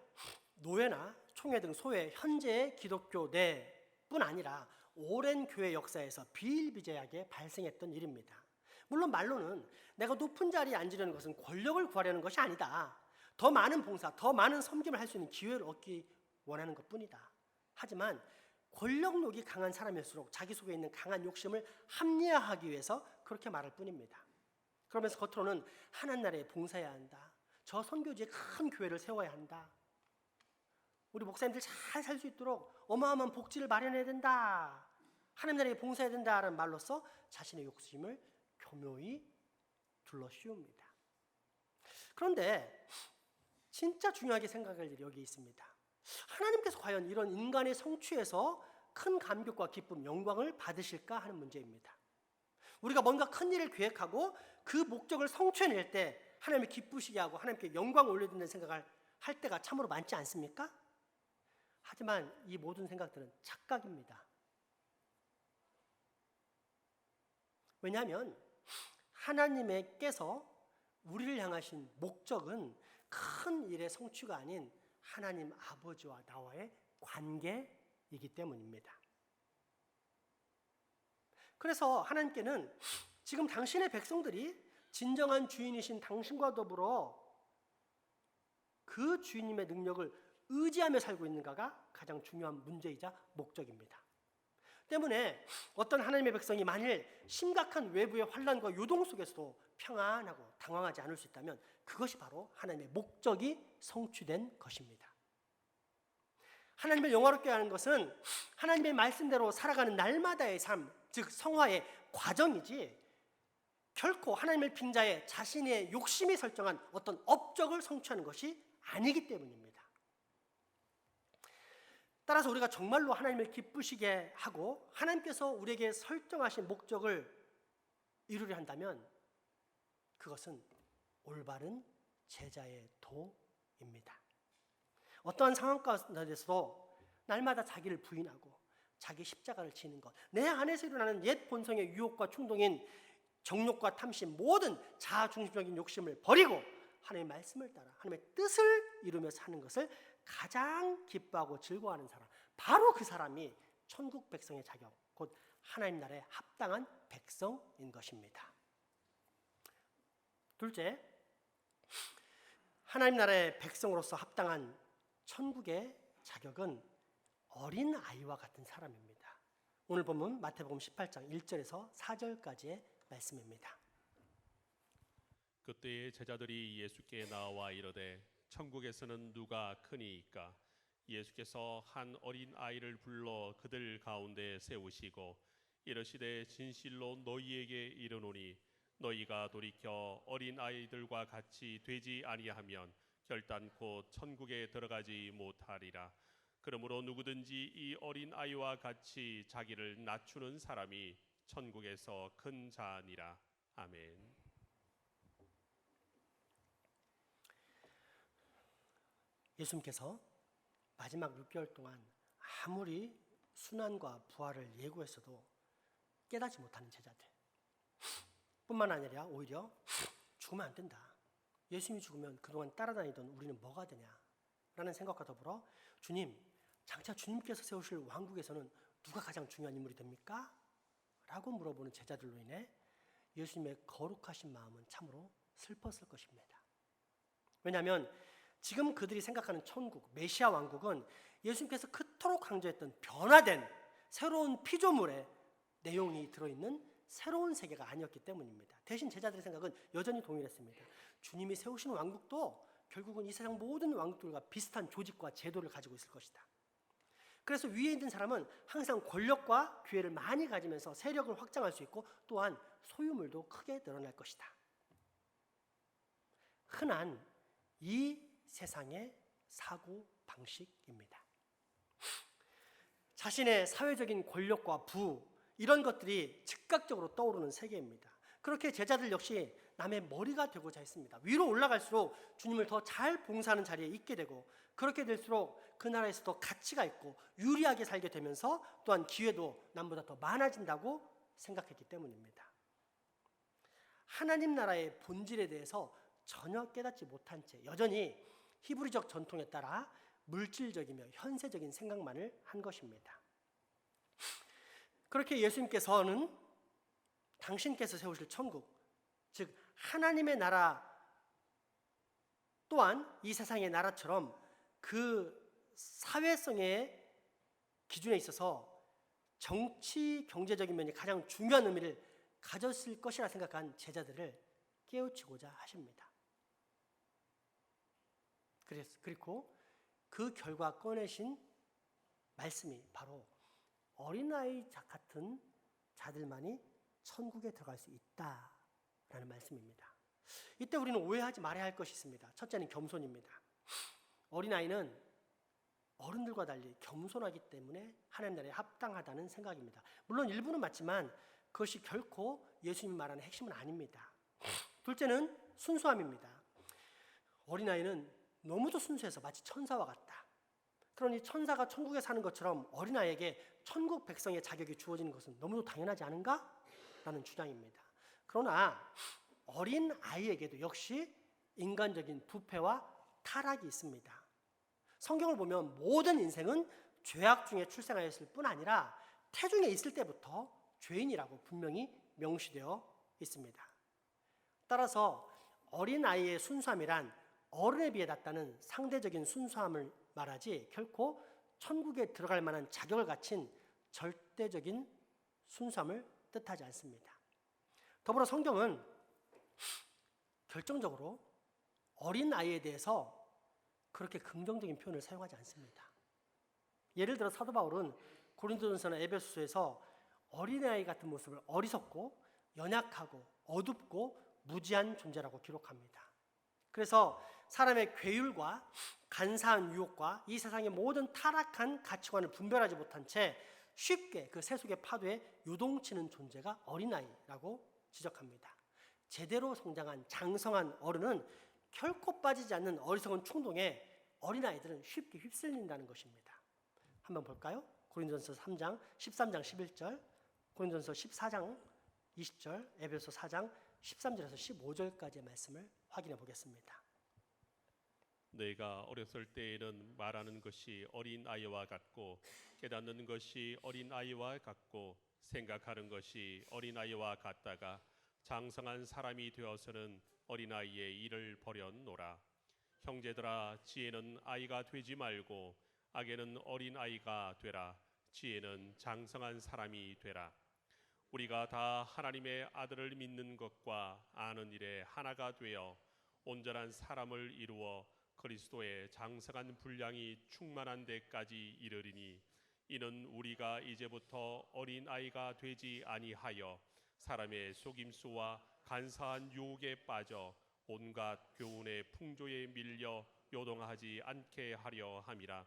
D: 노회나 총회 등 소외 현재의 기독교 내뿐 아니라 오랜 교회 역사에서 비일비재하게 발생했던 일입니다. 물론 말로는 내가 높은 자리에 앉으려는 것은 권력을 구하려는 것이 아니다. 더 많은 봉사, 더 많은 섬김을 할 수 있는 기회를 얻기 원하는 것뿐이다. 하지만 권력욕이 강한 사람일수록 자기 속에 있는 강한 욕심을 합리화하기 위해서 그렇게 말할 뿐입니다. 그러면서 겉으로는 하나님 나라에 봉사해야 한다. 저 선교지에 큰 교회를 세워야 한다. 우리 목사님들 잘 살 수 있도록 어마어마한 복지를 마련해야 된다. 하나님 나라에 봉사해야 된다라는 말로써 자신의 욕심을 교묘히 둘러씌웁니다. 그런데 진짜 중요하게 생각할 일이 여기 있습니다. 하나님께서 과연 이런 인간의 성취에서 큰 감격과 기쁨, 영광을 받으실까 하는 문제입니다. 우리가 뭔가 큰 일을 계획하고 그 목적을 성취해낼 때 하나님이 기쁘시게 하고 하나님께 영광을 올려드린다는 생각을 할 때가 참으로 많지 않습니까? 하지만 이 모든 생각들은 착각입니다. 왜냐하면 하나님께서 우리를 향하신 목적은 큰 일의 성취가 아닌 하나님 아버지와 나와의 관계이기 때문입니다. 그래서 하나님께는 지금 당신의 백성들이 진정한 주인이신 당신과 더불어 그 주인님의 능력을 의지하며 살고 있는가가 가장 중요한 문제이자 목적입니다. 때문에 어떤 하나님의 백성이 만일 심각한 외부의 환난과 요동 속에서도 평안하고 당황하지 않을 수 있다면 그것이 바로 하나님의 목적이 성취된 것입니다. 하나님을 영화롭게 하는 것은 하나님의 말씀대로 살아가는 날마다의 삶, 즉 성화의 과정이지 결코 하나님을 빙자해 자신의 욕심이 설정한 어떤 업적을 성취하는 것이 아니기 때문입니다. 따라서 우리가 정말로 하나님을 기쁘시게 하고 하나님께서 우리에게 설정하신 목적을 이루려 한다면 그것은 올바른 제자의 도입니다. 어떠한 상황 가운데서도 날마다 자기를 부인하고 자기 십자가를 지는 것, 내 안에서 일어나는 옛 본성의 유혹과 충동인 정욕과 탐심, 모든 자아중심적인 욕심을 버리고 하나님의 말씀을 따라 하나님의 뜻을 이루며 사는 것을 가장 기뻐하고 즐거워하는 사람, 바로 그 사람이 천국 백성의 자격, 곧 하나님 나라에 합당한 백성인 것입니다. 둘째, 하나님 나라의 백성으로서 합당한 천국의 자격은 어린 아이와 같은 사람입니다. 오늘 본문 마태복음 18장 1절에서 4절까지의 말씀입니다.
C: 그때에 제자들이 예수께 나와 이르되 천국에서는 누가 크니이까? 예수께서 한 어린 아이를 불러 그들 가운데 세우시고 이르시되 진실로 너희에게 이르노니 너희가 돌이켜 어린 아이들과 같이 되지 아니하면 결단코 천국에 들어가지 못하리라. 그러므로 누구든지 이 어린 아이와 같이 자기를 낮추는 사람이 천국에서 큰 자니라. 아멘.
D: 예수님께서 마지막 6개월 동안 아무리 순환과 부활을 예고했어도 깨닫지 못하는 제자들 뿐만 아니라 오히려 죽으면 안 된다. 예수님이 죽으면 그동안 따라다니던 우리는 뭐가 되냐 라는 생각과 더불어 주님, 장차 주님께서 세우실 왕국에서는 누가 가장 중요한 인물이 됩니까? 라고 물어보는 제자들로 인해 예수님의 거룩하신 마음은 참으로 슬펐을 것입니다. 왜냐하면 지금 그들이 생각하는 천국, 메시아 왕국은 예수님께서 그토록 강조했던 변화된 새로운 피조물의 내용이 들어있는 새로운 세계가 아니었기 때문입니다. 대신 제자들의 생각은 여전히 동일했습니다. 주님이 세우신 왕국도 결국은 이 세상 모든 왕국들과 비슷한 조직과 제도를 가지고 있을 것이다. 그래서 위에 있는 사람은 항상 권력과 기회를 많이 가지면서 세력을 확장할 수 있고 또한 소유물도 크게 늘어날 것이다. 흔한 이 세상의 사고 방식입니다. 자신의 사회적인 권력과 부 이런 것들이 즉각적으로 떠오르는 세계입니다. 그렇게 제자들 역시 남의 머리가 되고자 했습니다. 위로 올라갈수록 주님을 더 잘 봉사하는 자리에 있게 되고 그렇게 될수록 그 나라에서 더 가치가 있고 유리하게 살게 되면서 또한 기회도 남보다 더 많아진다고 생각했기 때문입니다. 하나님 나라의 본질에 대해서 전혀 깨닫지 못한 채 여전히 히브리적 전통에 따라 물질적이며 현세적인 생각만을 한 것입니다. 그렇게 예수님께서는 당신께서 세우실 천국, 즉 하나님의 나라 또한 이 세상의 나라처럼 그 사회성의 기준에 있어서 정치, 경제적인 면이 가장 중요한 의미를 가졌을 것이라 생각한 제자들을 깨우치고자 하십니다. 그리고 그 결과 꺼내신 말씀이 바로 어린아이 같은 자들만이 천국에 들어갈 수 있다라는 말씀입니다. 이때 우리는 오해하지 말아야 할 것이 있습니다. 첫째는 겸손입니다. 어린아이는 어른들과 달리 겸손하기 때문에 하나님 나라에 합당하다는 생각입니다. 물론 일부는 맞지만 그것이 결코 예수님이 말하는 핵심은 아닙니다. 둘째는 순수함입니다. 어린아이는 너무도 순수해서 마치 천사와 같다. 그러니 천사가 천국에 사는 것처럼 어린아이에게 천국 백성의 자격이 주어지는 것은 너무도 당연하지 않은가? 라는 주장입니다. 그러나 어린아이에게도 역시 인간적인 부패와 타락이 있습니다. 성경을 보면 모든 인생은 죄악 중에 출생하였을 뿐 아니라 태중에 있을 때부터 죄인이라고 분명히 명시되어 있습니다. 따라서 어린아이의 순수함이란 어른에 비해 낮다는 상대적인 순수함을 말하지 결코 천국에 들어갈 만한 자격을 갖춘 절대적인 순수함을 뜻하지 않습니다. 더불어 성경은 결정적으로 어린아이에 대해서 그렇게 긍정적인 표현을 사용하지 않습니다. 예를 들어 사도 바울은 고린도전서나 에베소서에서 어린아이 같은 모습을 어리석고 연약하고 어둡고 무지한 존재라고 기록합니다. 그래서 사람의 괴율과 간사한 유혹과 이 세상의 모든 타락한 가치관을 분별하지 못한 채 쉽게 그 세속의 파도에 요동치는 존재가 어린아이라고 지적합니다. 제대로 성장한 장성한 어른은 결코 빠지지 않는 어리석은 충동에 어린아이들은 쉽게 휩쓸린다는 것입니다. 한번 볼까요? 고린도전서 3장 13장 11절, 고린도전서 14장 20절, 에베소 4장 13절에서 15절까지의 말씀을 확인해 보겠습니다.
C: 내가 어렸을 때에는 말하는 것이 어린아이와 같고 깨닫는 것이 어린아이와 같고 생각하는 것이 어린아이와 같다가 장성한 사람이 되어서는 어린아이의 일을 버렸노라. 형제들아, 지혜는 아이가 되지 말고 악에는 어린아이가 되라. 지혜는 장성한 사람이 되라. 우리가 다 하나님의 아들을 믿는 것과 아는 일에 하나가 되어 온전한 사람을 이루어 그리스도의 장성한 분량이 충만한 데까지 이르리니 이는 우리가 이제부터 어린아이가 되지 아니하여 사람의 속임수와 간사한 유혹에 빠져 온갖 교훈의 풍조에 밀려 요동하지 않게 하려 함이라.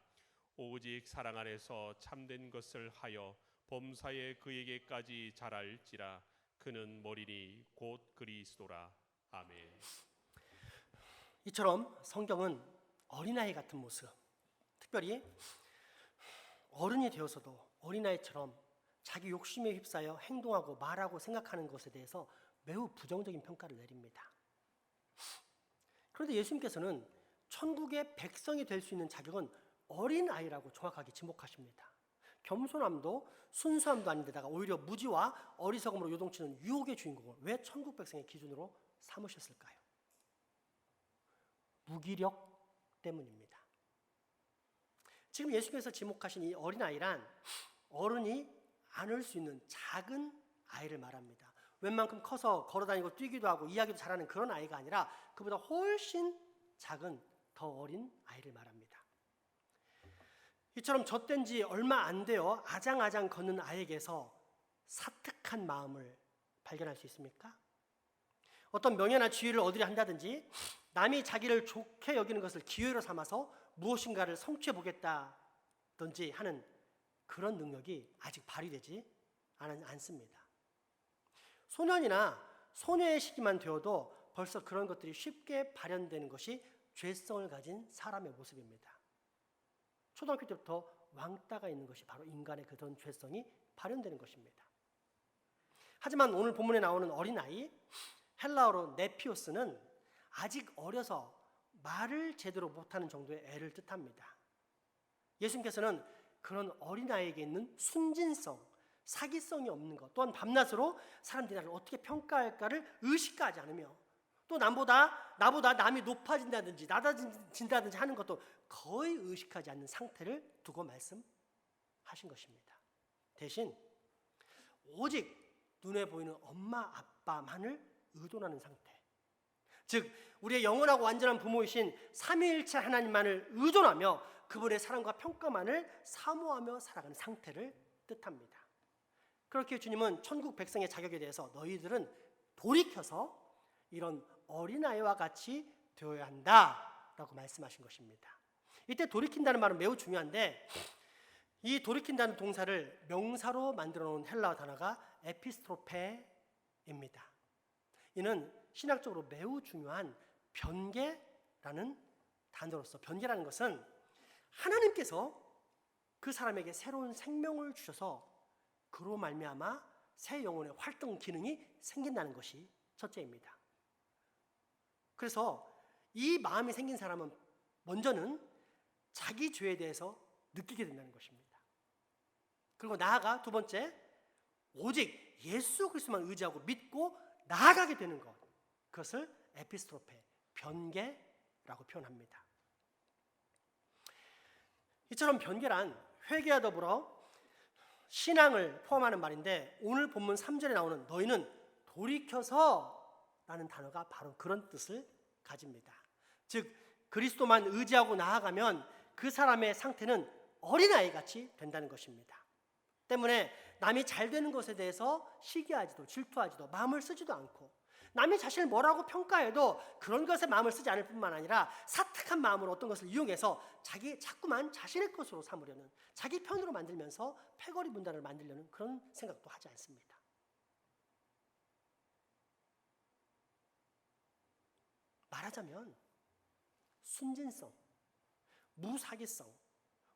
C: 오직 사랑 안에서 참된 것을 하여 범사에 그에게까지 자랄지라. 그는 머리니 곧 그리스도라. 아멘.
D: 이처럼 성경은 어린아이 같은 모습, 특별히 어른이 되어서도 어린아이처럼 자기 욕심에 휩싸여 행동하고 말하고 생각하는 것에 대해서 매우 부정적인 평가를 내립니다. 그런데 예수님께서는 천국의 백성이 될 수 있는 자격은 어린아이라고 정확하게 지목하십니다. 겸손함도 순수함도 아닌데다가 오히려 무지와 어리석음으로 요동치는 유혹의 주인공을 왜 천국 백성의 기준으로 삼으셨을까요? 무기력 때문입니다. 지금 예수께서 지목하신 이 어린아이란 어른이 안을 수 있는 작은 아이를 말합니다. 웬만큼 커서 걸어다니고 뛰기도 하고 이야기도 잘하는 그런 아이가 아니라 그보다 훨씬 작은 더 어린 아이를 말합니다. 이처럼 젖된 지 얼마 안 되어 아장아장 걷는 아이에게서 사특한 마음을 발견할 수 있습니까? 어떤 명예나 지위를 얻으려 한다든지 남이 자기를 좋게 여기는 것을 기회로 삼아서 무엇인가를 성취해 보겠다든지 하는 그런 능력이 아직 발휘되지 않습니다. 소년이나 소녀의 시기만 되어도 벌써 그런 것들이 쉽게 발현되는 것이 죄성을 가진 사람의 모습입니다. 초등학교 때부터 왕따가 있는 것이 바로 인간의 그런 죄성이 발현되는 것입니다. 하지만 오늘 본문에 나오는 어린아이, 헬라어로 네피오스는 아직 어려서 말을 제대로 못하는 정도의 애를 뜻합니다. 예수님께서는 그런 어린아이에게 있는 순진성, 사기성이 없는 것, 또한 밤낮으로 사람들이 나를 어떻게 평가할까를 의식하지 않으며 또 나보다 남이 높아진다든지 낮아진다든지 하는 것도 거의 의식하지 않는 상태를 두고 말씀하신 것입니다. 대신 오직 눈에 보이는 엄마 아빠만을 의존하는 상태, 즉 우리의 영원하고 완전한 부모이신 삼위일체 하나님만을 의존하며 그분의 사랑과 평가만을 사모하며 살아가는 상태를 뜻합니다. 그렇게 주님은 천국 백성의 자격에 대해서 너희들은 돌이켜서 이런 어린아이와 같이 되어야 한다라고 말씀하신 것입니다. 이때 돌이킨다는 말은 매우 중요한데 이 돌이킨다는 동사를 명사로 만들어 놓은 헬라어 단어가 에피스트로페입니다. 이는 신학적으로 매우 중요한 변개라는 단어로서, 변개라는 것은 하나님께서 그 사람에게 새로운 생명을 주셔서 그로 말미암아 새 영혼의 활동 기능이 생긴다는 것이 첫째입니다. 그래서 이 마음이 생긴 사람은 먼저는 자기 죄에 대해서 느끼게 된다는 것입니다. 그리고 나아가 두 번째, 오직 예수 그리스도만 의지하고 믿고 나아가게 되는 것, 그것을 에피스트로페, 변개라고 표현합니다. 이처럼 변개란 회개와 더불어 신앙을 포함하는 말인데 오늘 본문 3절에 나오는 너희는 돌이켜서 라는 단어가 바로 그런 뜻을 가집니다. 즉 그리스도만 의지하고 나아가면 그 사람의 상태는 어린아이같이 된다는 것입니다. 때문에 남이 잘 되는 것에 대해서 시기하지도 질투하지도 마음을 쓰지도 않고 남이 자신을 뭐라고 평가해도 그런 것에 마음을 쓰지 않을 뿐만 아니라 사특한 마음으로 어떤 것을 이용해서 자꾸만 자신의 것으로 삼으려는, 자기 편으로 만들면서 패거리 분단을 만들려는 그런 생각도 하지 않습니다. 말하자면 순진성, 무사기성,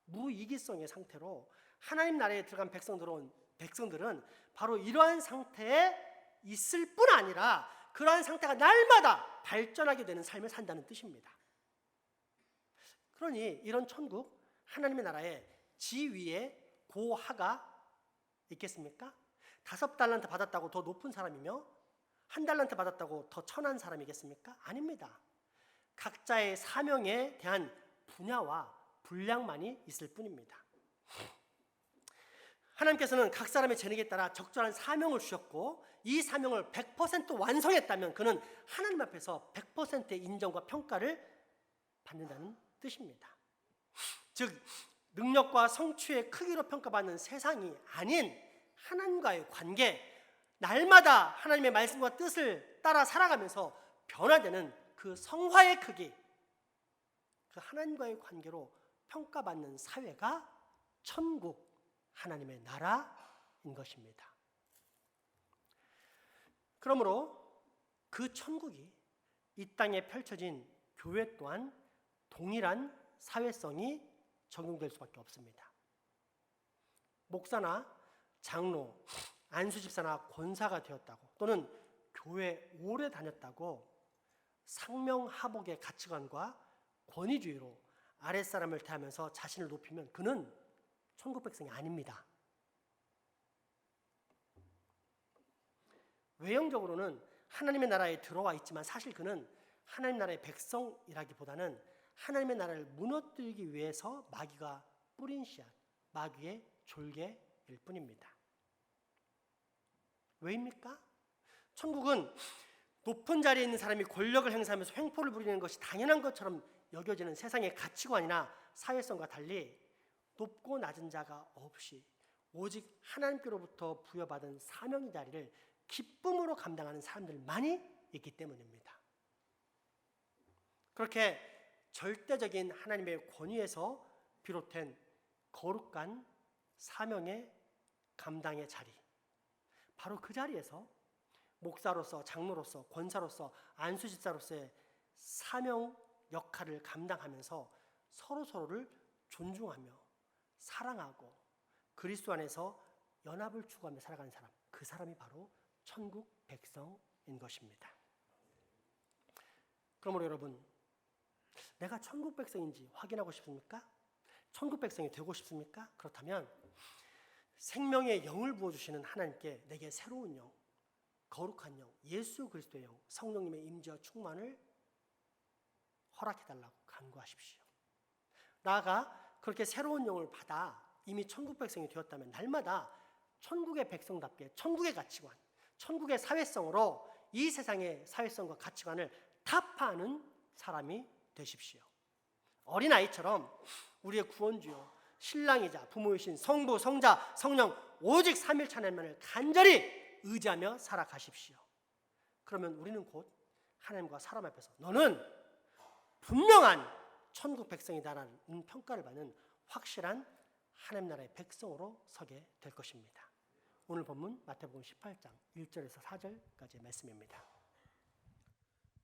D: 무이기성의 상태로 하나님 나라에 들어간 백성들은 바로 이러한 상태에 있을 뿐 아니라 그러한 상태가 날마다 발전하게 되는 삶을 산다는 뜻입니다. 그러니 이런 천국, 하나님의 나라에 지위에 고하가 있겠습니까? 5달란트 받았다고 더 높은 사람이며 1달란트 받았다고 더 천한 사람이겠습니까? 아닙니다. 각자의 사명에 대한 분야와 분량만이 있을 뿐입니다. 하나님께서는 각 사람의 재능에 따라 적절한 사명을 주셨고 이 사명을 100% 완성했다면 그는 하나님 앞에서 100%의 인정과 평가를 받는다는 뜻입니다. 즉 능력과 성취의 크기로 평가받는 세상이 아닌 하나님과의 관계, 날마다 하나님의 말씀과 뜻을 따라 살아가면서 변화되는 그 성화의 크기, 그 하나님과의 관계로 평가받는 사회가 천국, 하나님의 나라인 것입니다. 그러므로 그 천국이 이 땅에 펼쳐진 교회 또한 동일한 사회성이 적용될 수밖에 없습니다. 목사나 장로, 안수집사나 권사가 되었다고 또는 교회 오래 다녔다고 상명하복의 가치관과 권위주의로 아랫사람을 대하면서 자신을 높이면 그는 천국 백성이 아닙니다. 외형적으로는 하나님의 나라에 들어와 있지만 사실 그는 하나님 나라의 백성이라기보다는 하나님의 나라를 무너뜨리기 위해서 마귀가 뿌린 씨앗, 마귀의 졸개일 뿐입니다. 왜입니까? 천국은 높은 자리에 있는 사람이 권력을 행사하면서 횡포를 부리는 것이 당연한 것처럼 여겨지는 세상의 가치관이나 사회성과 달리 높고 낮은 자가 없이 오직 하나님께로부터 부여받은 사명의 자리를 기쁨으로 감당하는 사람들만이 있기 때문입니다. 그렇게 절대적인 하나님의 권위에서 비롯된 거룩한 사명의 감당의 자리, 바로 그 자리에서 목사로서, 장로로서, 권사로서, 안수집사로서의 사명 역할을 감당하면서 서로를 존중하며 사랑하고 그리스도 안에서 연합을 추구하며 살아가는 사람, 그 사람이 바로 천국 백성인 것입니다. 그러므로 여러분, 내가 천국 백성인지 확인하고 싶습니까? 천국 백성이 되고 싶습니까? 그렇다면 생명의 영을 부어주시는 하나님께 내게 새로운 영, 거룩한 영, 예수 그리스도의 영, 성령님의 임재와 충만을 허락해달라고 간구하십시오. 나아가 그렇게 새로운 영을 받아 이미 천국 백성이 되었다면 날마다 천국의 백성답게 천국의 가치관, 천국의 사회성으로 이 세상의 사회성과 가치관을 타파하는 사람이 되십시오. 어린아이처럼 우리의 구원주요 신랑이자 부모이신 성부, 성자, 성령 오직 삼일체 하나님만을 간절히 의지하며 살아가십시오. 그러면 우리는 곧 하나님과 사람 앞에서 너는 분명한 천국 백성이다라는 평가를 받는 확실한 하나님 나라의 백성으로 서게 될 것입니다. 오늘 본문 마태복음 18장 1절에서 4절까지의 말씀입니다.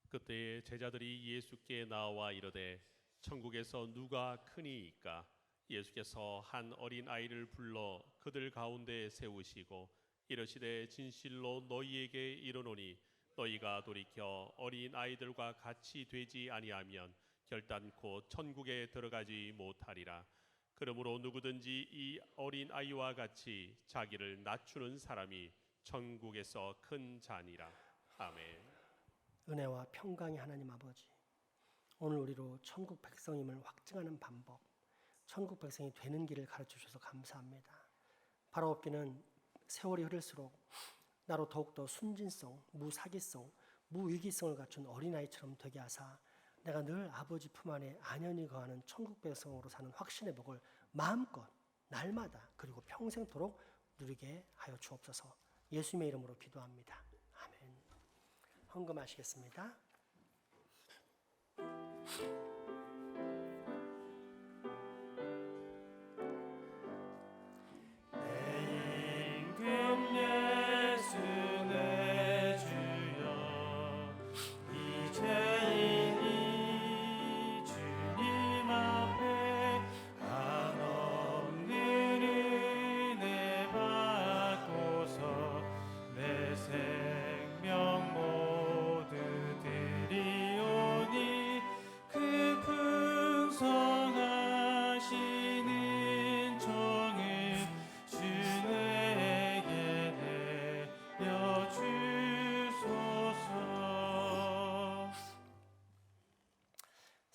C: 그때에 제자들이 예수께 나와 이르되 천국에서 누가 크니이까? 예수께서 한 어린 아이를 불러 그들 가운데 세우시고 이르시되 진실로 너희에게 이르노니 너희가 돌이켜 어린 아이들과 같이 되지 아니하면 결단코 천국에 들어가지 못하리라. 그러므로 누구든지 이 어린 아이와 같이 자기를 낮추는 사람이 천국에서 큰 자니라. 아멘.
D: 은혜와 평강의 하나님 아버지, 오늘 우리로 천국 백성임을 확증하는 방법, 천국 백성이 되는 길을 가르쳐 주셔서 감사합니다. 바로 없기는 세월이 흐를수록 나로 더욱더 순진성, 무사기성, 무위기성을 갖춘 어린아이처럼 되게 하사 내가 늘 아버지 품 안에 안연히 거하는 천국 백성으로 사는 확신의 복을 마음껏 날마다 그리고 평생토록 누리게 하여 주옵소서. 예수님의 이름으로 기도합니다. 아멘. 헌금하시겠습니다.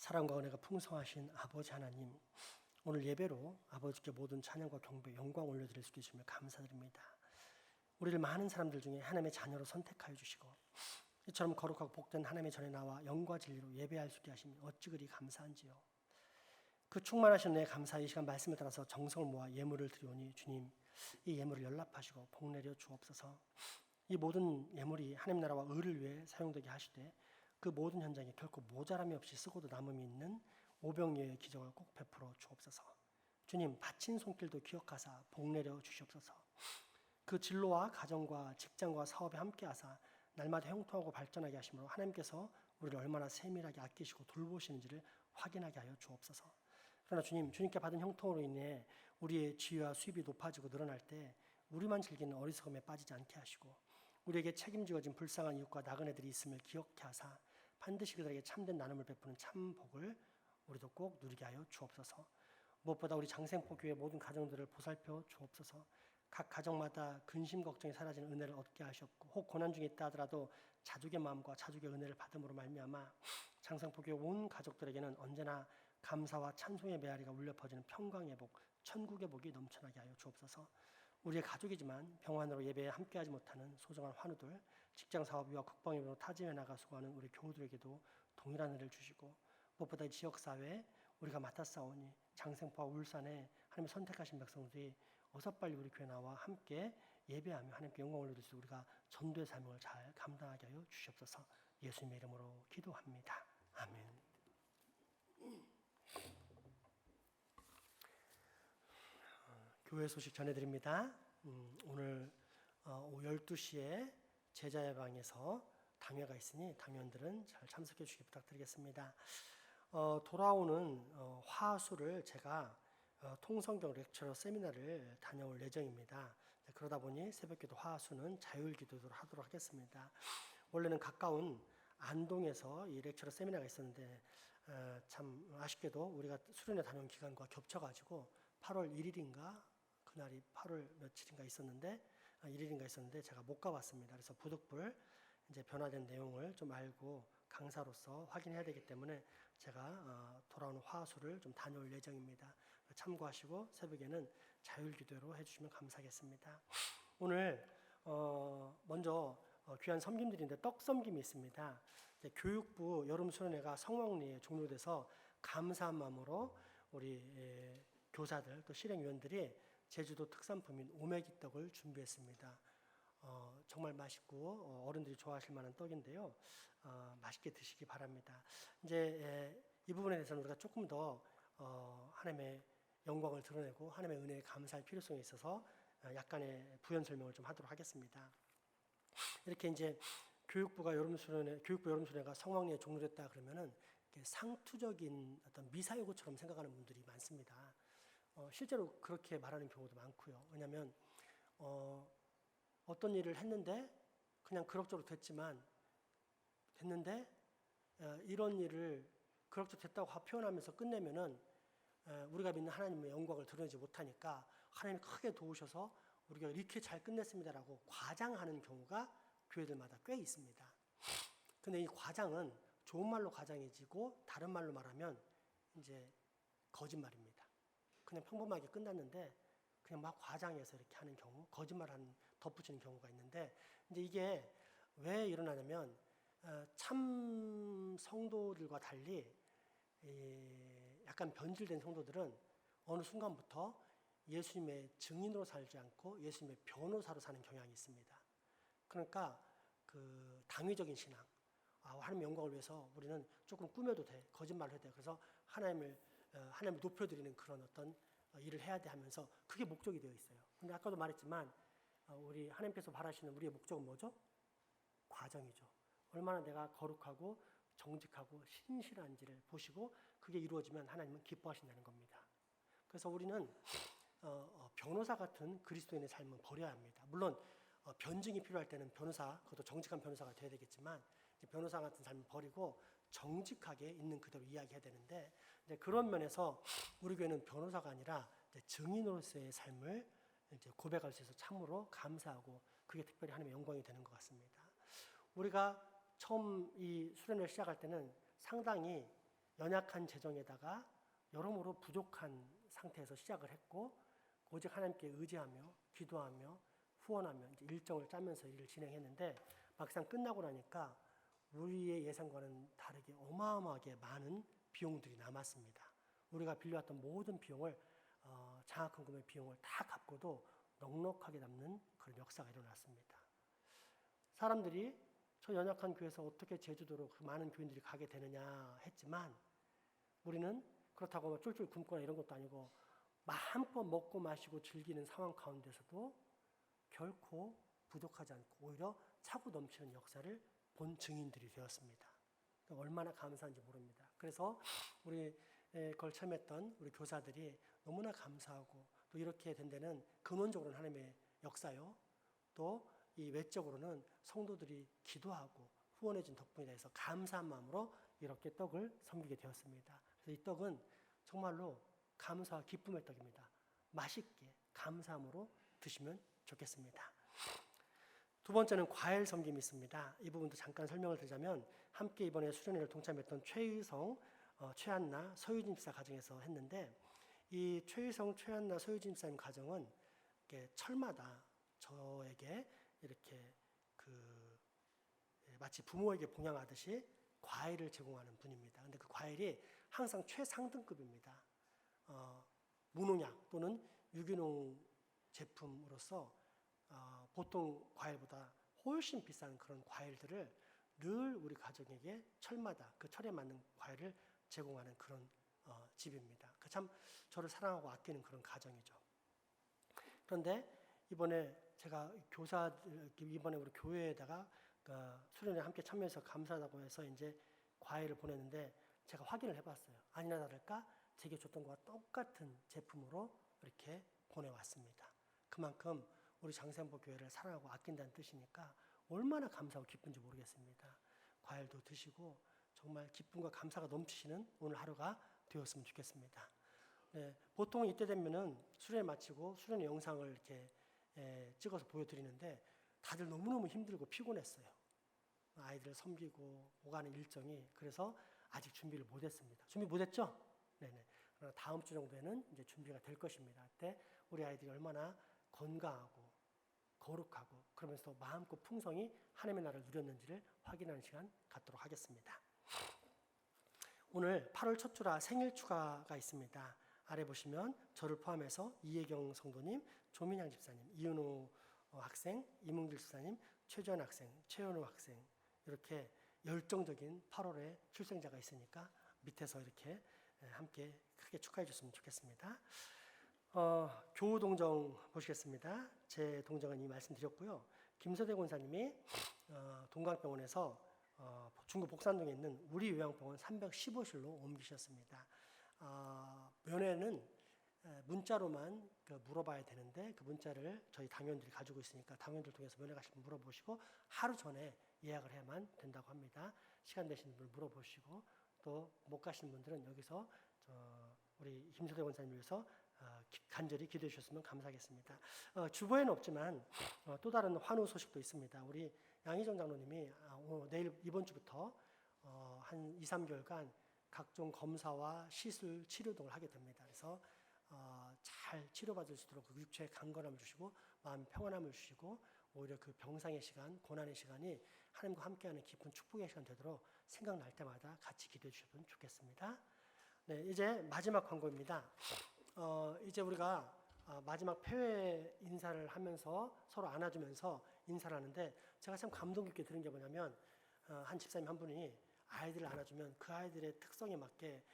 D: 사랑과 은혜가 풍성하신 아버지 하나님, 오늘 예배로 아버지께 모든 찬양과 경배, 영광 올려드릴 수 있음을 감사드립니다. 우리를 많은 사람들 중에 하나님의 자녀로 선택하여 주시고 이처럼 거룩하고 복된 하나님의 전에 나와 영과 진리로 예배할 수 있게 하시니 어찌 그리 감사한지요. 그 충만하신 은혜에 감사히 이 시간 말씀을 따라서 정성을 모아 예물을 드리오니 주님 이 예물을 연락하시고 복내려 주옵소서. 이 모든 예물이 하나님 나라와 의를 위해 사용되게 하시되 그 모든 현장에 결코 모자람이 없이 쓰고도 남음이 있는 오병이어의 기적을 꼭 베풀어 주옵소서. 주님 바친 손길도 기억하사 복내려 주시옵소서. 그 진로와 가정과 직장과 사업에 함께하사 날마다 형통하고 발전하게 하심으로 하나님께서 우리를 얼마나 세밀하게 아끼시고 돌보시는지를 확인하게 하여 주옵소서. 그러나 주님, 주님께 받은 형통으로 인해 우리의 지위와 수입이 높아지고 늘어날 때 우리만 즐기는 어리석음에 빠지지 않게 하시고 우리에게 책임지어진 불쌍한 이웃과 나그네들이 있음을 기억해 하사 반드시 그들에게 참된 나눔을 베푸는 참 복을 우리도 꼭 누리게 하여 주옵소서. 무엇보다 우리 장생포교회 모든 가정들을 보살펴 주옵소서. 각 가정마다 근심 걱정이 사라지는 은혜를 얻게 하시옵고 혹 고난 중에 있다 하더라도 자족의 마음과 자족의 은혜를 받음으로 말미암아 장생포교회 온 가족들에게는 언제나 감사와 찬송의 메아리가 울려 퍼지는 평강의 복, 천국의 복이 넘쳐나게 하여 주옵소서. 우리의 가족이지만 병환으로 예배에 함께하지 못하는 소중한 환우들, 직장 사업이와 국방위로 타지에 나가 수고하는 우리 교우들에게도 동일한 은혜를 주시고 무엇보다 이 지역사회에 우리가 맡아 싸우니 장생포와 울산에 하나님의 선택하신 백성들이 어서 빨리 우리 교회 나와 함께 예배하며 하나님께 영광을 올려드리고 우리가 전도의 사명을 잘 감당하게 하여 주시옵소서. 예수님의 이름으로 기도합니다. 아멘. 교회 소식 전해드립니다. 오늘 오후 12시에 제자의 방에서 당회가 있으니 당회원들은 잘 참석해 주시기 부탁드리겠습니다. 돌아오는 화수를 제가 통성경 렉처러 세미나를 다녀올 예정입니다. 그러다 보니 새벽기도 화수는 자율기도로 하도록 하겠습니다. 원래는 가까운 안동에서 이 렉처러 세미나가 있었는데 참 아쉽게도 우리가 수련회 다녀온 기간과 겹쳐가지고 8월 1일인가 그날이 8월 며칠인가 있었는데 1일인가 있었는데 제가 못 가봤습니다. 그래서 부득불 이제 변화된 내용을 좀 알고 강사로서 확인해야 되기 때문에 제가 돌아오는 화수를 좀 다녀올 예정입니다. 참고하시고 새벽에는 자율기도로 해주시면 감사하겠습니다. 오늘 먼저 귀한 섬김들인데 떡 섬김이 있습니다. 교육부 여름수련회가 성황리에 종료돼서 감사한 마음으로 우리 교사들 또 실행위원들이 제주도 특산품인 오메기떡을 준비했습니다. 정말 맛있고 어른들이 좋아하실 만한 떡인데요. 맛있게 드시기 바랍니다. 이제 이 부분에 대해서는 우리가 조금 더 하나님의 영광을 드러내고 하나님의 은혜에 감사할 필요성이 있어서 약간의 부연 설명을 좀 하도록 하겠습니다. 이렇게 이제 교육부 여름수련회가 성황리에 종료됐다 그러면은 상투적인 어떤 미사여구처럼 생각하는 분들이 많습니다. 실제로 그렇게 말하는 경우도 많고요. 왜냐하면 어떤 일을 했는데 그냥 그럭저럭 됐는데 이런 일을 그럭저럭 됐다고 표현하면서 끝내면은 우리가 믿는 하나님의 영광을 드러내지 못하니까 하나님이 크게 도우셔서 우리가 이렇게 잘 끝냈습니다라고 과장하는 경우가 교회들마다 꽤 있습니다. 근데 이 과장은 좋은 말로 과장해지고 다른 말로 말하면 이제 거짓말입니다. 그냥 평범하게 끝났는데 그냥 막 과장해서 이렇게 하는 경우, 거짓말하는 덧붙이는 경우가 있는데 이제 이게 왜 일어나냐면 참 성도들과 달리 약간 변질된 성도들은 어느 순간부터 예수님의 증인으로 살지 않고 예수님의 변호사로 사는 경향이 있습니다. 그러니까 그 당위적인 신앙, 하나님의 영광을 위해서 우리는 조금 꾸며도 돼, 거짓말을 해도 돼. 그래서 하나님을 높여드리는 그런 어떤 일을 해야 돼 하면서 그게 목적이 되어 있어요. 근데 아까도 말했지만 우리 하나님께서 바라시는 우리의 목적은 뭐죠? 과정이죠. 얼마나 내가 거룩하고 정직하고 신실한지를 보시고 그게 이루어지면 하나님은 기뻐하신다는 겁니다. 그래서 우리는 변호사 같은 그리스도인의 삶은 버려야 합니다. 물론 변증이 필요할 때는 변호사, 그것도 정직한 변호사가 돼야 되겠지만 변호사 같은 삶을 버리고 정직하게 있는 그대로 이야기해야 되는데 이제 그런 면에서 우리 교회는 변호사가 아니라 이제 증인으로서의 삶을 이제 고백할 수 있어서 참으로 감사하고 그게 특별히 하나님의 영광이 되는 것 같습니다. 우리가 처음 이 수련을 시작할 때는 상당히 연약한 재정에다가 여러모로 부족한 상태에서 시작을 했고 오직 하나님께 의지하며 기도하며 후원하며 이제 일정을 짜면서 일을 진행했는데 막상 끝나고 나니까 우리의 예상과는 다르게 어마어마하게 많은 비용들이 남았습니다. 우리가 빌려왔던 모든 비용을 장학금의 비용을 다 갚고도 넉넉하게 남는 그런 역사가 일어났습니다. 사람들이 저 연약한 교회에서 어떻게 제주도로 그 많은 교인들이 가게 되느냐 했지만 우리는 그렇다고 뭐 쫄쫄 굶거나 이런 것도 아니고 마음껏 먹고 마시고 즐기는 상황 가운데서도 결코 부족하지 않고 오히려 차고 넘치는 역사를 본 증인들이 되었습니다. 얼마나 감사한지 모릅니다. 그래서 우리 그걸 참했던 우리 교사들이 너무나 감사하고 또 이렇게 된 데는 근원적으로는 하나님의 역사요. 또 이 외적으로는 성도들이 기도하고 후원해 준 덕분이다 해서 감사한 마음으로 이렇게 떡을 섬기게 되었습니다. 그래서 이 떡은 정말로 감사와 기쁨의 떡입니다. 맛있게 감사함으로 드시면 좋겠습니다. 두 번째는 과일 섬김이 있습니다. 이 부분도 잠깐 설명을 드리자면 함께 이번에 수련회를 동참했던 최의성, 최한나, 서유진 집사 가정에서 했는데 이 최의성, 최한나, 서유진 집사님 가정은 이렇게 철마다 저에게 이렇게 마치 부모에게 봉양하듯이 과일을 제공하는 분입니다. 근데 그 과일이 항상 최상등급입니다. 무농약 또는 유기농 제품으로서 보통 과일보다 훨씬 비싼 그런 과일들을 늘 우리 가족에게 철마다 그 철에 맞는 과일을 제공하는 그런 집입니다. 참 저를 사랑하고 아끼는 그런 가정이죠. 그런데 이번에 제가 이번에 우리 교회에다가 수련회 함께 참여해서 감사하다고 해서 이제 과일을 보냈는데 제가 확인을 해봤어요. 아니나 다를까 제게 줬던 것과 똑같은 제품으로 이렇게 보내왔습니다. 그만큼 우리 장세한보 교회를 사랑하고 아낀다는 뜻이니까 얼마나 감사하고 기쁜지 모르겠습니다. 과일도 드시고 정말 기쁨과 감사가 넘치시는 오늘 하루가 되었으면 좋겠습니다. 네, 보통 이때 되면은 수련회 마치고 수련회 영상을 이렇게 찍어서 보여드리는데 다들 너무너무 힘들고 피곤했어요. 아이들을 섬기고 오가는 일정이 그래서 아직 준비를 못했습니다. 준비 못했죠? 네네. 그러나 다음 주 정도에는 이제 준비가 될 것입니다. 그때 우리 아이들이 얼마나 건강하고 거룩하고 그러면서 마음껏 풍성히 하나님의 나라를 누렸는지를 확인하는 시간 갖도록 하겠습니다. 오늘 8월 첫 주라 생일 축하가 있습니다. 아래 보시면 저를 포함해서 이혜경 성도님, 조민양 집사님, 이은호 학생, 이문길 집사님, 최주환 학생, 최현우 학생 이렇게 열정적인 8월에 출생자가 있으니까 밑에서 이렇게 함께 크게 축하해 줬으면 좋겠습니다. 교우 동정 보시겠습니다. 제 동정은 이미 말씀드렸고요. 김서대 권사님이 동강병원에서 중구 복산동에 있는 우리 요양병원 315실로 옮기셨습니다. 면회는 문자로만 물어봐야 되는데 그 문자를 저희 당원들이 가지고 있으니까 당원들 통해서 면회 가시면 물어보시고 하루 전에 예약을 해야만 된다고 합니다. 시간 되시는 분 물어보시고 또 못 가시는 분들은 여기서 우리 김서대 권사님 위해서 간절히 기도해 주셨으면 감사하겠습니다. 주보에는 없지만 또 다른 환우 소식도 있습니다. 우리 양희정 장로님이 내일 이번 주부터 한 2, 3개월간 각종 검사와 시술, 치료 등을 하게 됩니다. 그래서 잘 치료받을 수 있도록 그 육체의 강건함을 주시고 마음의 평안함을 주시고 오히려 그 병상의 시간, 고난의 시간이 하나님과 함께하는 깊은 축복의 시간 되도록 생각날 때마다 같이 기도해 주셨으면 좋겠습니다. 네, 이제 마지막 광고입니다. 이제 우리가 마지막 폐회 인사를 하면서 서로 안아주면서 인사를 하는데 제가 참 감동 깊게 들은 게 뭐냐면 한 집사님 한 분이 아이들을 안아주면 그 아이들의 특성에 맞게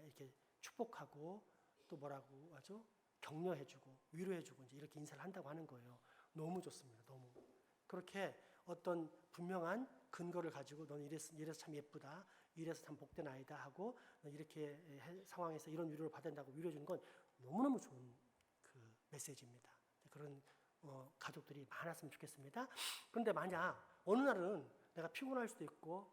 D: 이렇게 축복하고 또 뭐라고 하죠? 격려해주고 위로해주고 이제 이렇게 인사를 한다고 하는 거예요. 너무 좋습니다. 너무 그렇게 어떤 분명한 근거를 가지고 너는 이래서 참 예쁘다, 이래서 참 복된 아이다 하고 이렇게 상황에서 이런 위로를 받는다고 위로해주는 건 너무너무 좋은 그 메시지입니다. 그런 가족들이 많았으면 좋겠습니다. 그런데 만약 어느 날은 내가 피곤할 수도 있고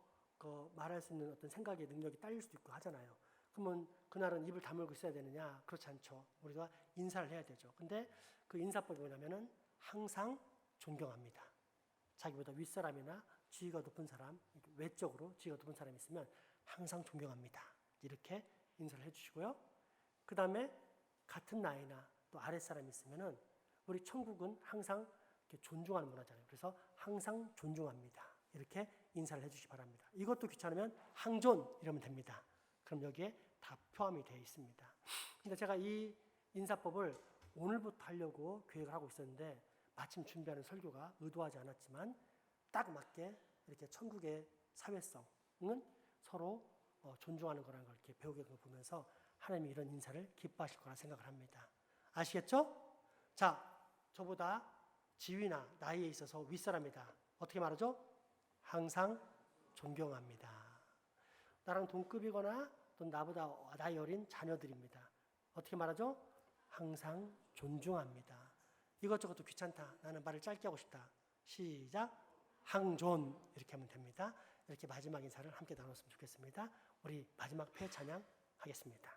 D: 말할 수 있는 어떤 생각의 능력이 딸릴 수도 있고 하잖아요. 그러면 그날은 입을 다물고 있어야 되느냐? 그렇지 않죠. 우리가 인사를 해야 되죠. 근데 그 인사법이 뭐냐면은 항상 존경합니다. 자기보다 윗사람이나 지위가 높은 사람, 외적으로 지위가 높은 사람이 있으면 항상 존경합니다. 이렇게 인사를 해주시고요. 그 다음에 같은 나이나 또 아랫사람이 있으면은 우리 천국은 항상 이렇게 존중하는 문화잖아요. 그래서 항상 존중합니다. 이렇게 인사를 해주시기 바랍니다. 이것도 귀찮으면 항존 이러면 됩니다. 그럼 여기에 다 포함이 되어 있습니다. 근데 제가 이 인사법을 오늘부터 하려고 계획을 하고 있었는데 마침 준비하는 설교가 의도하지 않았지만 딱 맞게 이렇게 천국의 사회성은 서로 존중하는 거라는 걸 이렇게 배우게 된 걸 보면서 하나님이 이런 인사를 기뻐하실 거라 생각을 합니다. 아시겠죠? 자, 저보다 지위나 나이에 있어서 윗사람이다. 어떻게 말하죠? 항상 존경합니다. 나랑 동급이거나 또 나보다 나이 어린 자녀들입니다. 어떻게 말하죠? 항상 존중합니다. 이것저것도 귀찮다. 나는 말을 짧게 하고 싶다. 시작. 항존 이렇게 하면 됩니다. 이렇게 마지막 인사를 함께 나눴으면 좋겠습니다. 우리 마지막 폐 찬양 하겠습니다.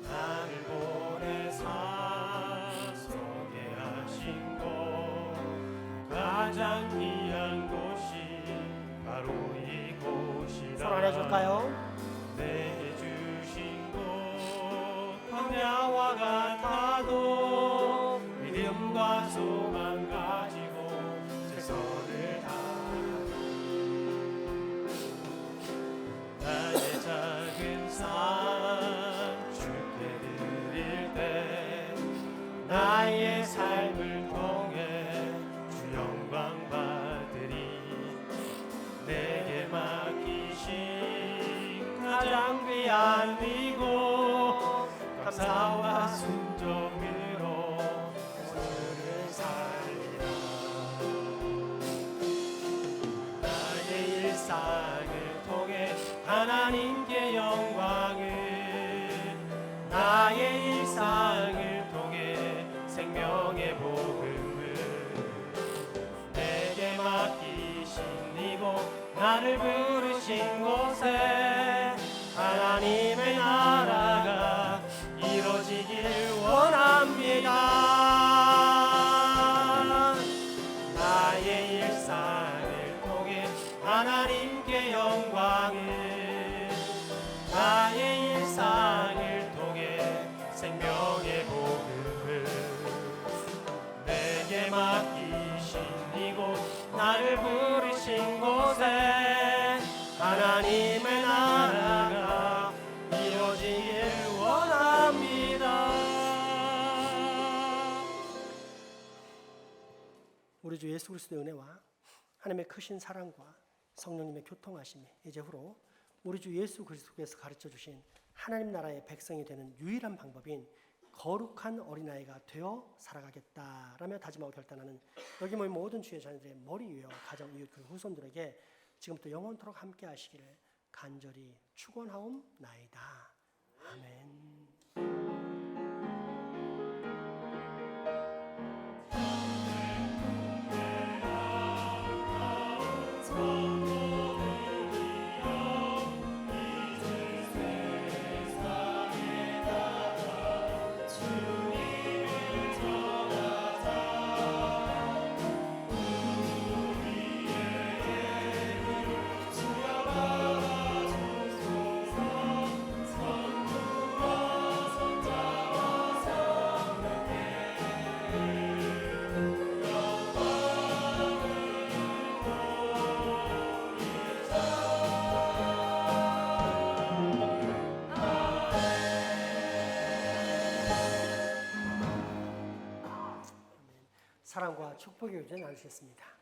C: 나를 보내사 소개하신 곳 가장 귀한 곳이 바로 이곳이다.
D: 서로 안아줄까요?
C: 내게 주신 곳 광야와 같아도 믿음과 소망 가지고 최선을 다하리. 나의 작은 삶 주께 드릴 때 나의 삶을 통해 주 영광 받으리. 내게 맡기신 가장 귀한 이곳 감사와 순종으로 오늘을 살리라. 나의 일상을 통해 하나님께 영광을, 나의 일상을 통해 생명의 복음을, 내게 맡기신 이곳 나를 부르신 곳에 하나님의 나라가 이루어지길 원합니다. 나의 일상을 통해 하나님께 영광을, 나의 일상을 통해 생명의 복음을, 내게 맡기신 이곳 나를 부르신 곳에 하나님의 나라가 이루어지길 원합니다.
D: 우리 주 예수 그리스도의 은혜와 하나님의 크신 사랑과 성령님의 교통하심이 이제후로 우리 주 예수 그리스도께서 가르쳐 주신 하나님 나라의 백성이 되는 유일한 방법인 거룩한 어린아이가 되어 살아가겠다라며 다짐하고 결단하는 여기 모인 모든 주의 자녀들의 머리 위와 가정, 이웃, 그 후손들에게 지금부터 영원토록 함께 하시기를 간절히 축원하옵나이다. 아멘. 사랑과 축복의 교제 나누시겠습니다.